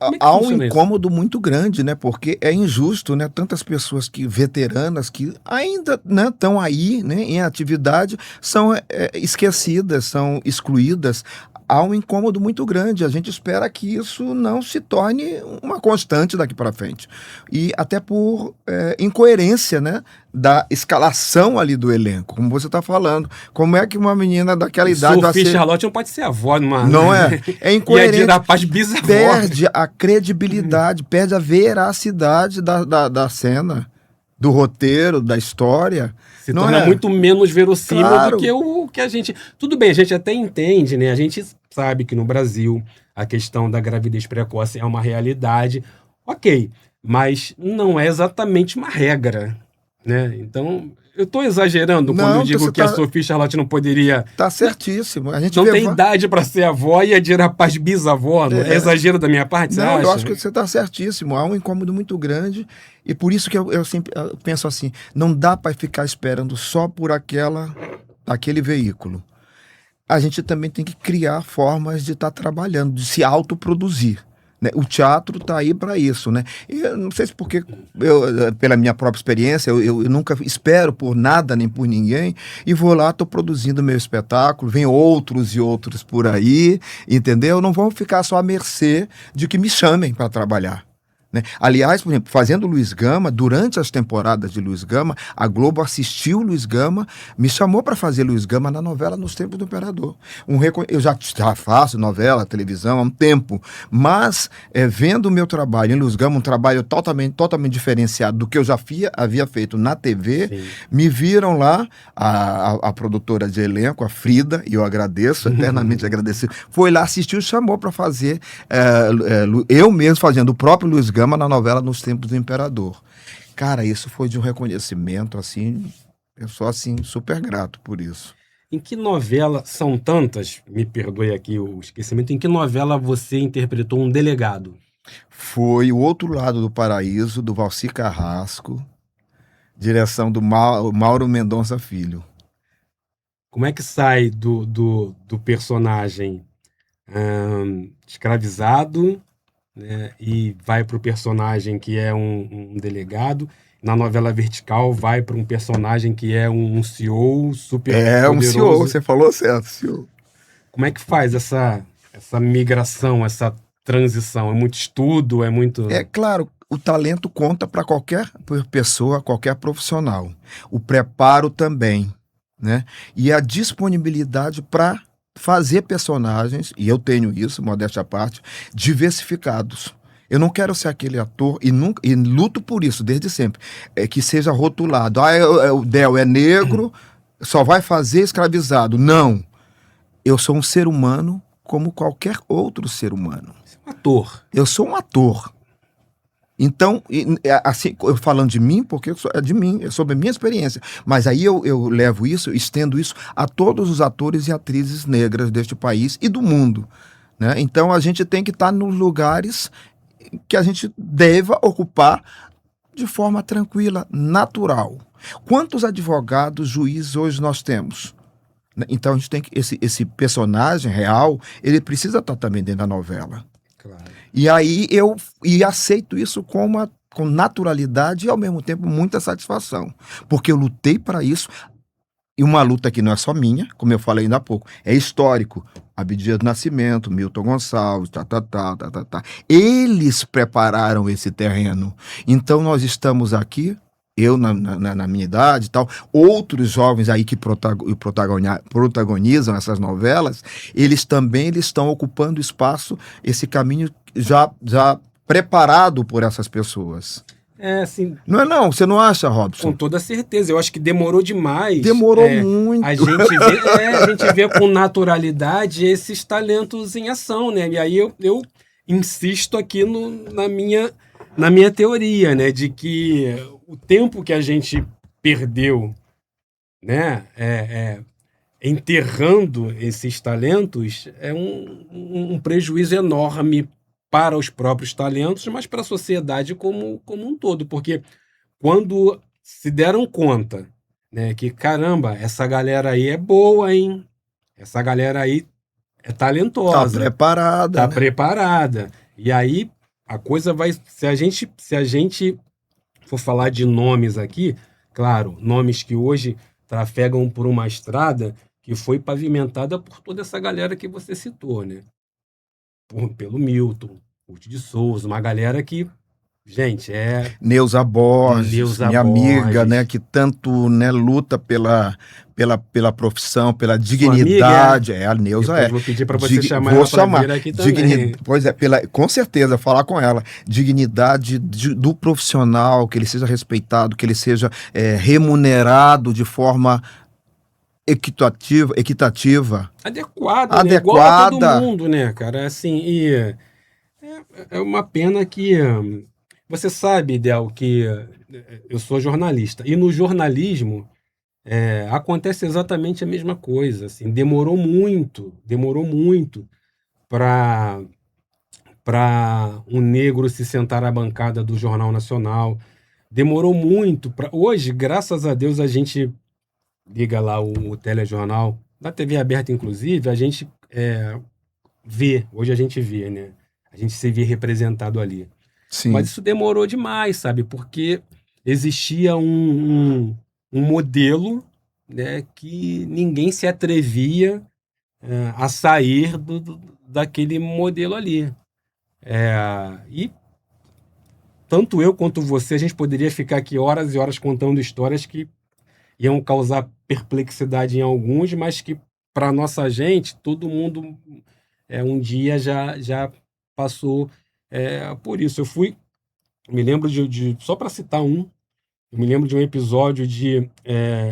Como é que Há um funciona isso? incômodo muito grande, né? Porque é injusto, né? Tantas pessoas veteranas que ainda estão aí, né, em atividade, são esquecidas, são excluídas. Há um incômodo muito grande. A gente espera que isso não se torne uma constante daqui para frente. E até por incoerência, né, da escalação ali do elenco, como você está falando. Como é que uma menina daquela idade vai Sophie ser... Charlotte não pode ser avó numa... Não é? É incoerente. E a Dira Paz bisavó. Perde a credibilidade, perde a veracidade da cena, do roteiro, da história. Se Não torna é? muito menos verossímil Claro. do que o que a gente... Tudo bem, a gente até entende, né? A gente sabe que no Brasil a questão da gravidez precoce é uma realidade. Ok, mas não é exatamente uma regra, né? Então, Eu tô exagerando quando Não, eu digo você que a tá- Sophie Charlotte não poderia... Tá certíssimo. A gente Não vê tem idade pra ser avó e a Dira Paz bisavó. Não é exagero da minha parte, você Não, eu acha? acho que você está certíssimo. Há um incômodo muito grande e por isso que eu sempre penso assim: não dá para ficar esperando só por aquele veículo. A gente também tem que criar formas de estar trabalhando, de se autoproduzir. Né? O teatro está aí para isso, né? E eu não sei se porque, pela minha própria experiência, eu nunca espero por nada nem por ninguém e vou lá, estou produzindo meu espetáculo, vem outros e outros por aí, entendeu? Não vão ficar só à mercê de que me chamem para trabalhar. Né? Aliás, por exemplo, fazendo Luiz Gama, durante as temporadas de Luiz Gama, a Globo assistiu Luiz Gama, me chamou para fazer Luiz Gama na novela Nos Tempos do Imperador. Eu já faço novela, televisão há um tempo, mas vendo o meu trabalho em Luiz Gama, um trabalho totalmente diferenciado do que eu já havia feito na TV, Sim. me viram lá, a produtora de elenco, a Frida, e eu agradeço, eternamente agradecido, foi lá, assistiu, chamou para fazer, eu mesmo fazendo o próprio Luiz Gama na novela Nos Tempos do Imperador. Cara, isso foi de um reconhecimento, assim, eu sou, assim, super grato por isso. Em que novela, são tantas, me perdoe aqui o esquecimento, em que novela você interpretou um delegado? Foi O Outro Lado do Paraíso, do Valci Carrasco, direção do Mauro Mendonça Filho. Como é que sai do personagem escravizado, né, e vai para o personagem que é um delegado? Na novela vertical vai para um personagem que é um CEO super Um CEO, poderoso. você falou certo, CEO. Como é que faz essa migração, essa transição? É muito estudo, é muito... É claro, o talento conta para qualquer pessoa, qualquer profissional. O preparo também, né? E a disponibilidade para fazer personagens, e eu tenho isso, modéstia à parte, diversificados. Eu não quero ser aquele ator, e luto por isso desde sempre, que seja rotulado. O Del é negro, só vai fazer escravizado. Não. Eu sou um ser humano como qualquer outro ser humano. Ator. Eu sou um ator. Então, assim, eu falando de mim, porque é de mim, é sobre a minha experiência. Mas aí eu levo isso, estendo isso a todos os atores e atrizes negras deste país e do mundo. Né? Então, a gente tem que estar nos lugares que a gente deva ocupar de forma tranquila, natural. Quantos advogados, juízes hoje nós temos? Então, a gente tem que esse personagem real, ele precisa estar também dentro da novela. Claro. E aí eu aceito isso com naturalidade e, ao mesmo tempo, muita satisfação. Porque eu lutei para isso, e uma luta que não é só minha, como eu falei ainda há pouco, é histórico. Abdias do Nascimento, Milton Gonçalves, Eles prepararam esse terreno. Então, nós estamos aqui, eu na minha idade e tal, outros jovens aí que protagonizam essas novelas, eles estão ocupando espaço, esse caminho já preparado por essas pessoas. É, assim... Não é não? Você não acha, Robson? Com toda certeza. Eu acho que demorou demais. Demorou muito. A gente vê com naturalidade esses talentos em ação, né? E aí eu insisto aqui na minha teoria, né? De que o tempo que a gente perdeu, né? Enterrando esses talentos é um prejuízo enorme para os próprios talentos, mas para a sociedade como um todo, porque quando se deram conta, né, que caramba, essa galera aí é boa, hein? Essa galera aí é talentosa. Tá preparada. Tá preparada. E aí a coisa vai... Se a gente for falar de nomes aqui, claro, nomes que hoje trafegam por uma estrada que foi pavimentada por toda essa galera que você citou, né? Pelo Milton, Ruth de Souza, uma galera que, gente, Neuza Borges, minha amiga, né, que tanto, né, luta pela profissão, pela dignidade. Amiga, a Neuza depois vou pedir para você chamar ela para vir aqui também. Pois é, com certeza, falar com ela. Dignidade do profissional, que ele seja respeitado, que ele seja remunerado de forma equitativa. Adequada. Né? Igual a todo mundo, né, cara? Assim, é uma pena que... Você sabe, Del, que eu sou jornalista. E no jornalismo, Acontece exatamente a mesma coisa, assim, demorou muito para um negro se sentar à bancada do Jornal Nacional, demorou muito para... Hoje, graças a Deus, a gente liga lá o telejornal, da TV aberta inclusive, a gente hoje a gente vê, né? A gente se vê representado ali. Mas Sim. isso demorou demais, sabe? Porque existia um modelo, né, que ninguém se atrevia a sair daquele modelo ali. E tanto eu quanto você, a gente poderia ficar aqui horas e horas contando histórias que iam causar perplexidade em alguns, mas que para nossa gente, todo mundo um dia já passou por isso. Me lembro só para citar eu me lembro de um episódio de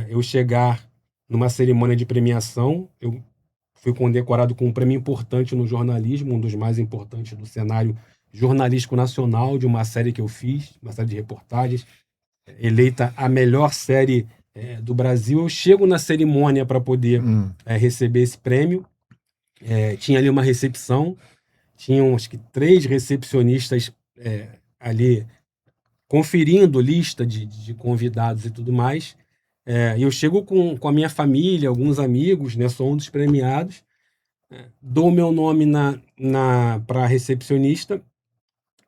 eu chegar numa cerimônia de premiação. Eu fui condecorado com um prêmio importante no jornalismo, um dos mais importantes do cenário jornalístico nacional, de uma série que eu fiz, uma série de reportagens, eleita a melhor série do Brasil. Eu chego na cerimônia para poder receber esse prêmio. Tinha ali uma recepção, tinham acho que 3 recepcionistas ali conferindo lista de convidados e tudo mais. E eu chego com a minha família, alguns amigos, né? Sou um dos premiados. Dou meu nome para a recepcionista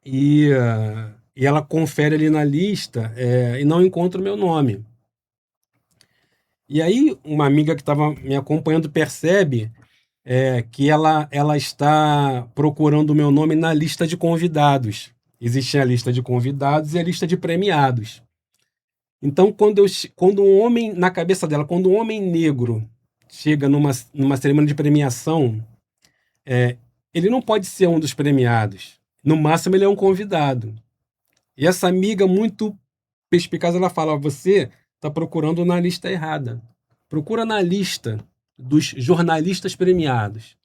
e ela confere ali na lista e não encontra o meu nome. E aí uma amiga que estava me acompanhando percebe que ela está procurando o meu nome na lista de convidados. Existe a lista de convidados e a lista de premiados. Então, quando um homem, na cabeça dela, quando um homem negro chega numa cerimônia de premiação, ele não pode ser um dos premiados. No máximo, ele é um convidado. E essa amiga, muito perspicaz, ela fala: você está procurando na lista errada. Procura na lista dos jornalistas premiados.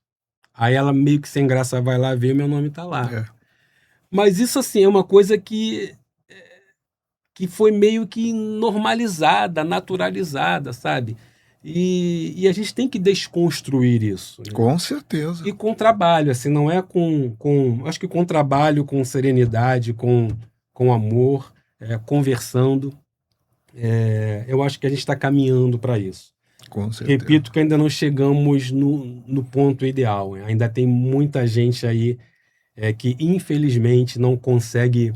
Aí ela, meio que sem graça, vai lá ver, meu nome está lá. Mas isso, assim, é uma coisa que foi meio que normalizada, naturalizada, sabe? E a gente tem que desconstruir isso, né? Com certeza. E com trabalho, assim, não é acho que com trabalho, com serenidade, com amor, conversando, eu acho que a gente está caminhando para isso. Com certeza. Repito que ainda não chegamos no ponto ideal, né? Ainda tem muita gente aí que infelizmente não consegue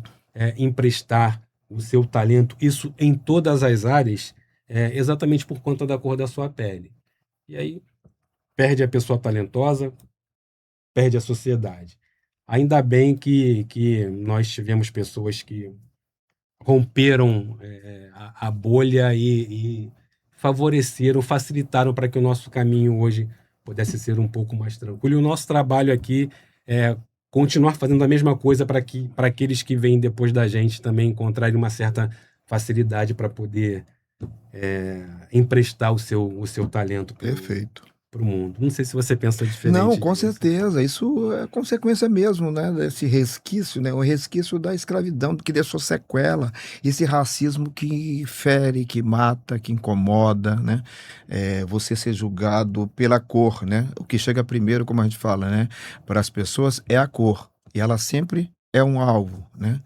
emprestar o seu talento, isso em todas as áreas, exatamente por conta da cor da sua pele. E aí perde a pessoa talentosa, perde a sociedade. Ainda bem que nós tivemos pessoas que romperam a bolha e favoreceram, facilitaram para que o nosso caminho hoje pudesse ser um pouco mais tranquilo. E o nosso trabalho aqui é continuar fazendo a mesma coisa para aqueles que vêm depois da gente também encontrarem uma certa facilidade para poder emprestar o seu talento Perfeito. para o mundo. Não sei se você pensa diferente. Não, com disso. certeza. Isso é consequência mesmo, né? Desse resquício, né? O resquício da escravidão, que deixou sequela. Esse racismo que fere, que mata, que incomoda, né? Você ser julgado pela cor, né? O que chega primeiro, como a gente fala, né? Para as pessoas é a cor. E ela sempre é um alvo, né?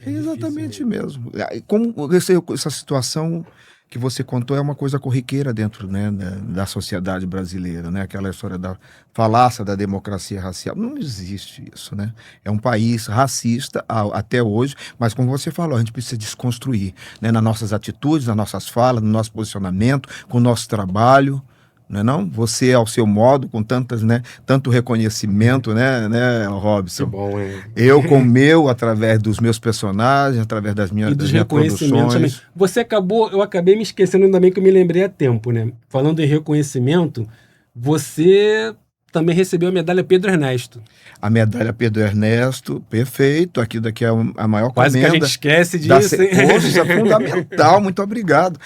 É exatamente mesmo. Como essa situação que você contou é uma coisa corriqueira dentro, né, da sociedade brasileira, né? Aquela história da falácia da democracia racial. Não existe isso, né? É um país racista até hoje, mas como você falou, a gente precisa desconstruir, né? Nas nossas atitudes, nas nossas falas, no nosso posicionamento, com o nosso trabalho. Não é não? Você ao seu modo, com tanto reconhecimento, né, Robson? Muito bom, Eu com o meu, através dos meus personagens, através das minhas reconhecimentos também. Eu acabei me esquecendo, ainda bem que eu me lembrei a tempo, né? Falando em reconhecimento, você também recebeu a medalha Pedro Ernesto. A medalha Pedro Ernesto, perfeito. Aqui daqui é a maior Quase comenda. que a gente esquece disso, hein? Poxa, isso é fundamental, muito obrigado.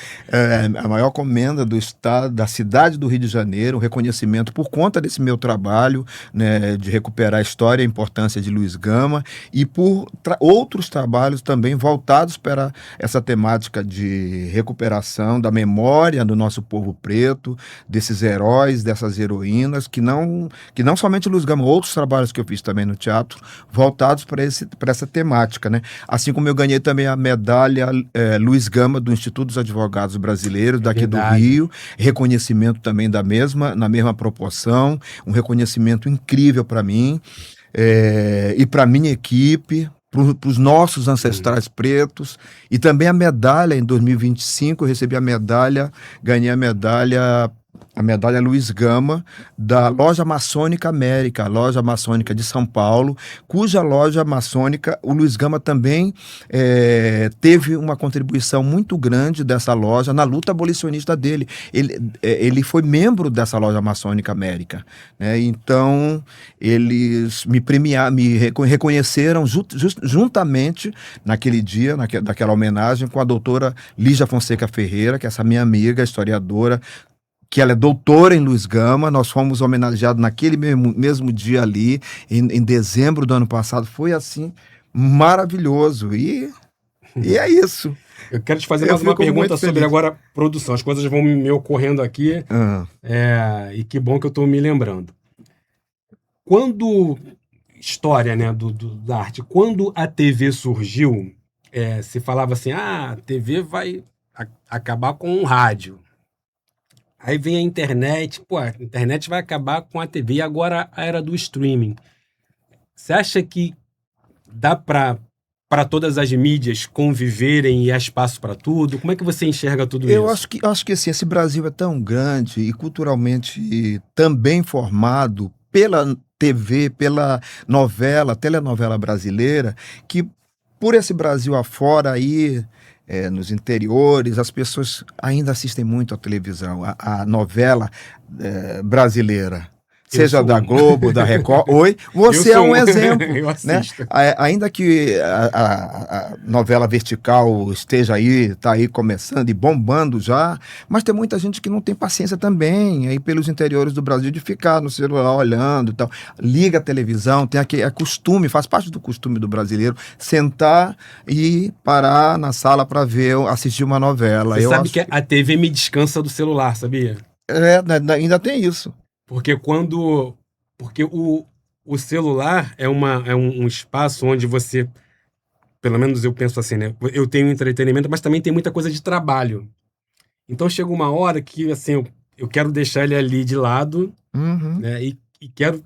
A maior comenda do estado, da cidade do Rio de Janeiro, um reconhecimento por conta desse meu trabalho, né, de recuperar a história e a importância de Luiz Gama, e por outros trabalhos também voltados para essa temática de recuperação da memória do nosso povo preto, desses heróis, dessas heroínas, que não somente Luiz Gama, outros trabalhos que eu fiz também no teatro, voltados para essa temática, né? Assim como eu ganhei também a medalha Luiz Gama do Instituto dos Advogados Brasileiros, daqui do Rio, reconhecimento também na mesma proporção, um reconhecimento incrível para mim, e para minha equipe, para os nossos ancestrais pretos, e também a medalha em 2025, eu recebi ganhei a medalha Luiz Gama, da Loja Maçônica América, a Loja Maçônica de São Paulo, cuja loja maçônica, o Luiz Gama também teve uma contribuição muito grande dessa loja na luta abolicionista dele. Ele foi membro dessa Loja Maçônica América, né? Então, eles me reconheceram juntamente naquele dia, daquela homenagem, com a doutora Lígia Fonseca Ferreira, que é essa minha amiga, historiadora, que ela é doutora em Luiz Gama. Nós fomos homenageados naquele mesmo dia ali, em dezembro do ano passado. Foi assim, maravilhoso. E é isso. Eu quero te fazer mais uma pergunta sobre agora produção. As coisas vão me ocorrendo aqui, e que bom que eu estou me lembrando. Quando, história, né, da arte, quando a TV surgiu, se falava assim, a TV vai acabar com um rádio. Aí vem a internet, a internet vai acabar com a TV, e agora a era do streaming. Você acha que dá para todas as mídias conviverem e há espaço para tudo? Como é que você enxerga tudo isso? Eu acho que assim, esse Brasil é tão grande e culturalmente também formado pela TV, pela telenovela brasileira, que por esse Brasil afora aí, nos interiores, as pessoas ainda assistem muito à televisão, a novela brasileira. Seja da Globo, da Record. Oi, você é um exemplo. Eu assisto. Né? Ainda que a novela vertical esteja aí, está aí começando e bombando já, mas tem muita gente que não tem paciência também, aí pelos interiores do Brasil, de ficar no celular olhando e tal. Liga a televisão, tem aquele costume, faz parte do costume do brasileiro, sentar e parar na sala para assistir uma novela. Você sabe que a TV me descansa do celular, sabia? Ainda tem isso. Porque o celular é um espaço onde você, pelo menos eu penso assim, né? Eu tenho entretenimento, mas também tem muita coisa de trabalho. Então chega uma hora que, assim, eu quero deixar ele ali de lado, né? E quero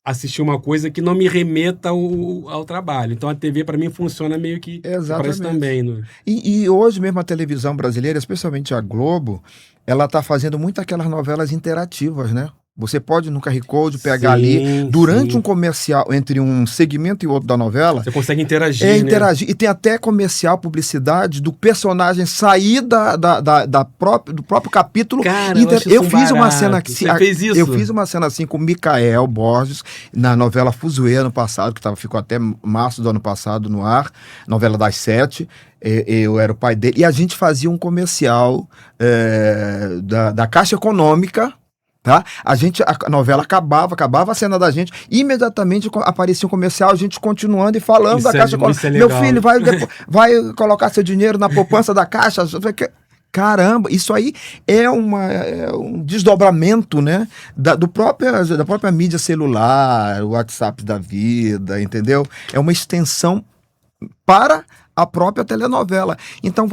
assistir uma coisa que não me remeta ao trabalho. Então a TV para mim funciona meio que para isso também. Né? E hoje mesmo a televisão brasileira, especialmente a Globo, ela está fazendo muito aquelas novelas interativas, né? Você pode no QR Code pegar ali, durante um comercial, entre um segmento e outro da novela. Você consegue interagir, interagir. E tem até comercial, publicidade, do personagem sair do próprio capítulo. Cara, eu fiz uma cena assim. Você fez isso? Eu fiz uma cena assim com o Micael Borges, na novela Fuzuê, ano passado, que ficou até março do ano passado no ar, novela das 7. Eu era o pai dele. E a gente fazia um comercial da Caixa Econômica. Tá? A novela acabava a cena da gente, imediatamente aparecia um comercial, a gente continuando e falando da Caixa Econômica. Meu filho, vai colocar seu dinheiro na poupança da Caixa. Caramba, isso aí é um desdobramento, né, da própria mídia celular, o WhatsApp da vida, entendeu? É uma extensão para a própria telenovela. Então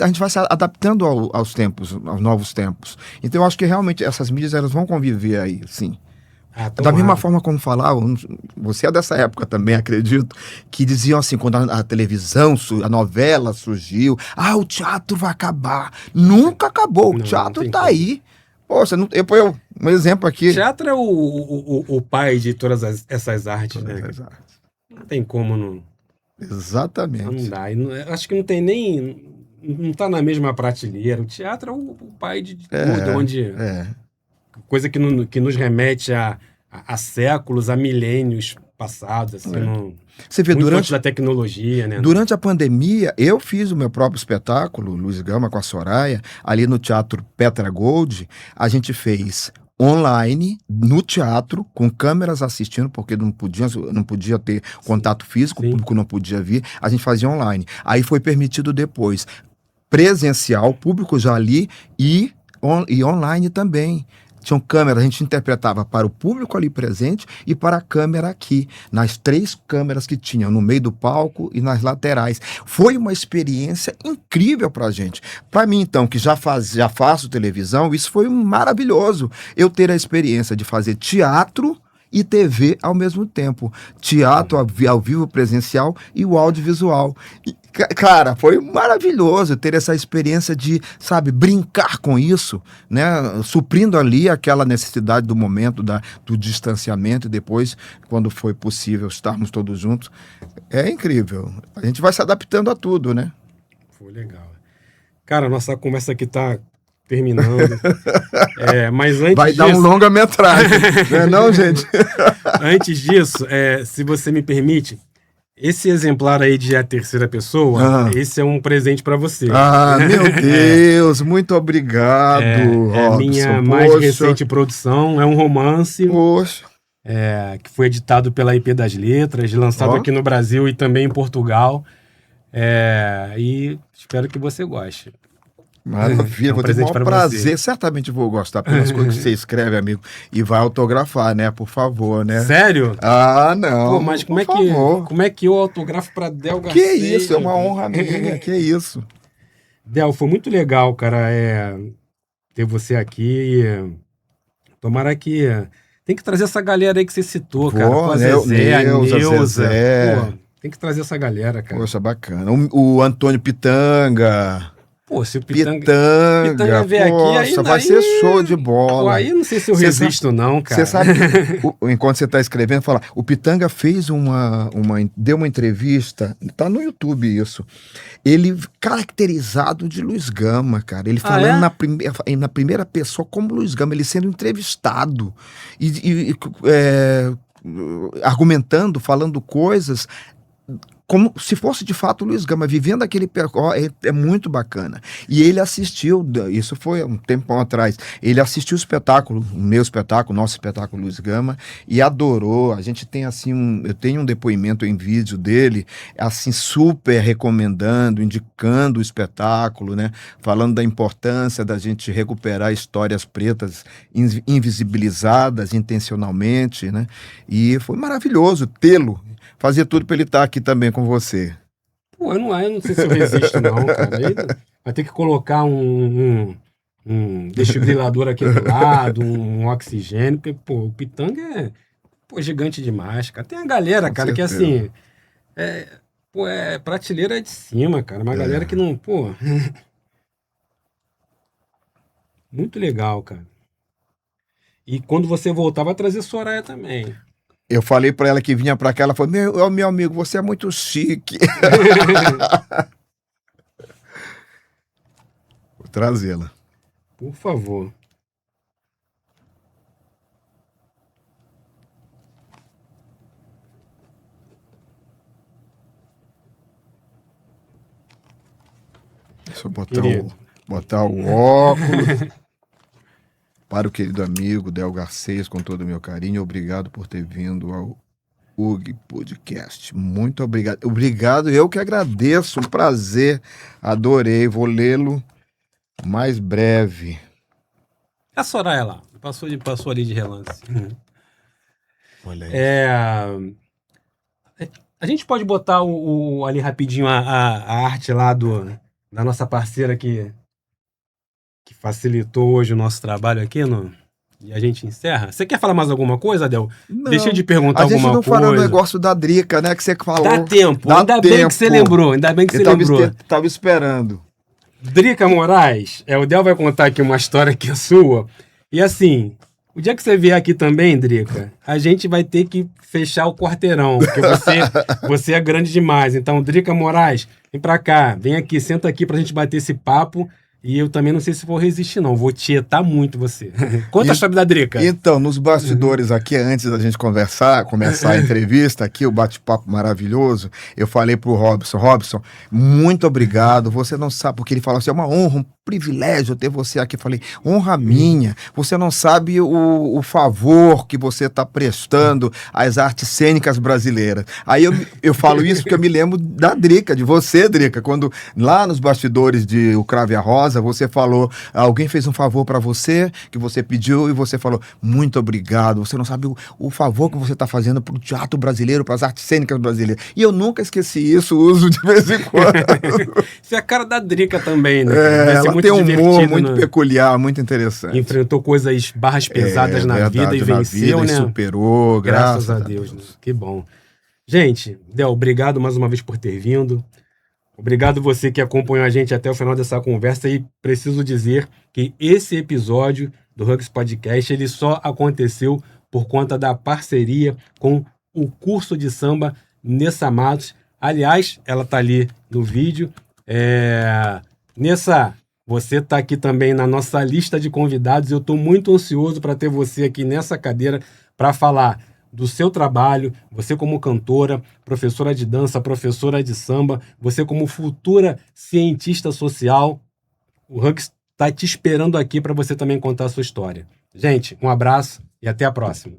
a gente vai se adaptando aos tempos, aos novos tempos. Então eu acho que realmente essas mídias elas vão conviver aí, sim. Da mesma forma como falavam, você é dessa época também, acredito, que diziam assim, quando a televisão, a novela surgiu, o teatro vai acabar. Nunca acabou, o teatro tá aí. Poxa, eu ponho um exemplo aqui. O teatro é o pai de todas essas artes, né? Não tem como não... Exatamente. Não dá. Acho que não tem nem... Não tá na mesma prateleira. O teatro é o pai de tudo, onde... Coisa que nos remete a há séculos, há milênios passados, assim, Você vê, muito durante antes da tecnologia, né? Durante a pandemia, eu fiz o meu próprio espetáculo, Luiz Gama com a Soraya, ali no Teatro Petra Gold. A gente fez online, no teatro, com câmeras assistindo, porque não podia ter contato físico, o público não podia vir. A gente fazia online. Aí foi permitido depois presencial, público já ali e online também. Tinham câmeras, a gente interpretava para o público ali presente e para a câmera aqui, nas 3 câmeras que tinham, no meio do palco e nas laterais. Foi uma experiência incrível para a gente. Para mim, então, que já faço televisão, isso foi maravilhoso. Eu ter a experiência de fazer teatro e TV ao mesmo tempo. Teatro ao vivo presencial e o audiovisual. E, cara, foi maravilhoso ter essa experiência de, sabe, brincar com isso, né? Suprindo ali aquela necessidade do momento do distanciamento e depois, quando foi possível estarmos todos juntos. É incrível. A gente vai se adaptando a tudo, né? Foi legal. Cara, nossa conversa aqui tá terminando. Mas antes vai dar um longa-metragem, não é não, gente? Antes disso, se você me permite, esse exemplar aí de A Terceira Pessoa, esse é um presente para você. Meu Deus, muito obrigado, Robson. É a minha mais recente produção, é um romance. Poxa. Que foi editado pela IP das Letras, lançado aqui no Brasil e também em Portugal. E espero que você goste. Maravilha, vou ter o maior prazer, certamente vou gostar pelas coisas que você escreve, amigo, e vai autografar, né, por favor, né? Sério? Não. Pô, mas como é que eu autografo pra Del Garcia? Que isso, é uma honra minha, que isso. Del, foi muito legal, cara, ter você aqui. Tomara que... Tem que trazer essa galera aí que você citou, cara. Pô, a Zezé, a Neuza. Pô, tem que trazer essa galera, cara. Poxa, bacana. O Antônio Pitanga... Pô, se o Pitanga vier aqui, aí vai ser show de bola. Pô, aí não sei se eu resisto não, cara. Você sabe que, enquanto você está escrevendo, fala, o Pitanga fez deu uma entrevista, tá no YouTube isso, ele caracterizado de Luiz Gama, cara, ele falando na primeira pessoa como Luiz Gama, ele sendo entrevistado e argumentando, falando coisas como se fosse de fato o Luiz Gama, vivendo aquele percurso, é muito bacana. E ele assistiu, isso foi um tempão atrás, ele assistiu o espetáculo, o meu espetáculo, nosso espetáculo Luiz Gama, e adorou. A gente tem assim, eu tenho um depoimento em vídeo dele, assim, super recomendando, indicando o espetáculo, né? Falando da importância da gente recuperar histórias pretas invisibilizadas intencionalmente, né? E foi maravilhoso tê-lo. Fazia tudo pra ele estar aqui também com você. Pô, eu não sei se eu resisto não, cara. Aí vai ter que colocar um desfibrilador aqui do lado, um oxigênio, porque, pô, o Pitanga é gigante demais, cara. Tem a galera, com cara, certeza. Que assim, prateleira de cima, cara. Uma galera que não, pô... Muito legal, cara. E quando você voltar, vai trazer Soraya também. Eu falei pra ela que vinha pra cá, ela falou, meu amigo, você é muito chique. Vou trazê-la. Por favor. Deixa eu botar o óculos. Para o querido amigo Del Garcês, com todo o meu carinho, obrigado por ter vindo ao UG Podcast. Muito obrigado. Obrigado, eu que agradeço, um prazer, adorei, vou lê-lo mais breve. A Soraya lá, passou ali de relance. Olha aí. A gente pode botar ali rapidinho a arte lá da nossa parceira que facilitou hoje o nosso trabalho aqui, e a gente encerra. Você quer falar mais alguma coisa, Adel? Não, deixa eu te perguntar alguma coisa. A gente não falou o negócio da Drica, né, que você falou. Dá tempo, ainda bem que você lembrou, Tava esperando. Drica Moraes, o Del vai contar aqui uma história que é sua, e assim, o dia que você vier aqui também, Drica, a gente vai ter que fechar o quarteirão, porque você é grande demais. Então, Drica Moraes, vem pra cá, vem aqui, senta aqui pra gente bater esse papo. E eu também não sei se vou resistir, não. Vou tietar muito você. Conta a história da Drica. Então, nos bastidores aqui, antes da gente começar a entrevista aqui, o bate-papo maravilhoso, eu falei pro Robson, muito obrigado, você não sabe, porque ele falou assim, é uma honra, um privilégio ter você aqui. Eu falei, honra minha, você não sabe o favor que você está prestando às artes cênicas brasileiras. Aí eu falo isso porque eu me lembro da Drica, de você, Drica, quando lá nos bastidores de O Cravo e a Rosa, você falou, alguém fez um favor para você, que você pediu, e você falou, muito obrigado, você não sabe o favor que você está fazendo para o teatro brasileiro, para as artes cênicas brasileiras. E eu nunca esqueci isso, uso de vez em quando. Isso é a cara da Drica também, né? Ela tem um humor muito peculiar, muito interessante. Enfrentou barras pesadas na vida e venceu, né? E superou, graças a Deus. Né? Que bom. Gente, Del, obrigado mais uma vez por ter vindo. Obrigado você que acompanhou a gente até o final dessa conversa e preciso dizer que esse episódio do Hugs Podcast ele só aconteceu por conta da parceria com o curso de samba Nessa Matos. Aliás, ela tá ali no vídeo. Nessa, você tá aqui também na nossa lista de convidados. Eu estou muito ansioso para ter você aqui nessa cadeira para falar do seu trabalho, você como cantora, professora de dança, professora de samba, você como futura cientista social. O Hugs está te esperando aqui para você também contar a sua história. Gente, um abraço e até a próxima.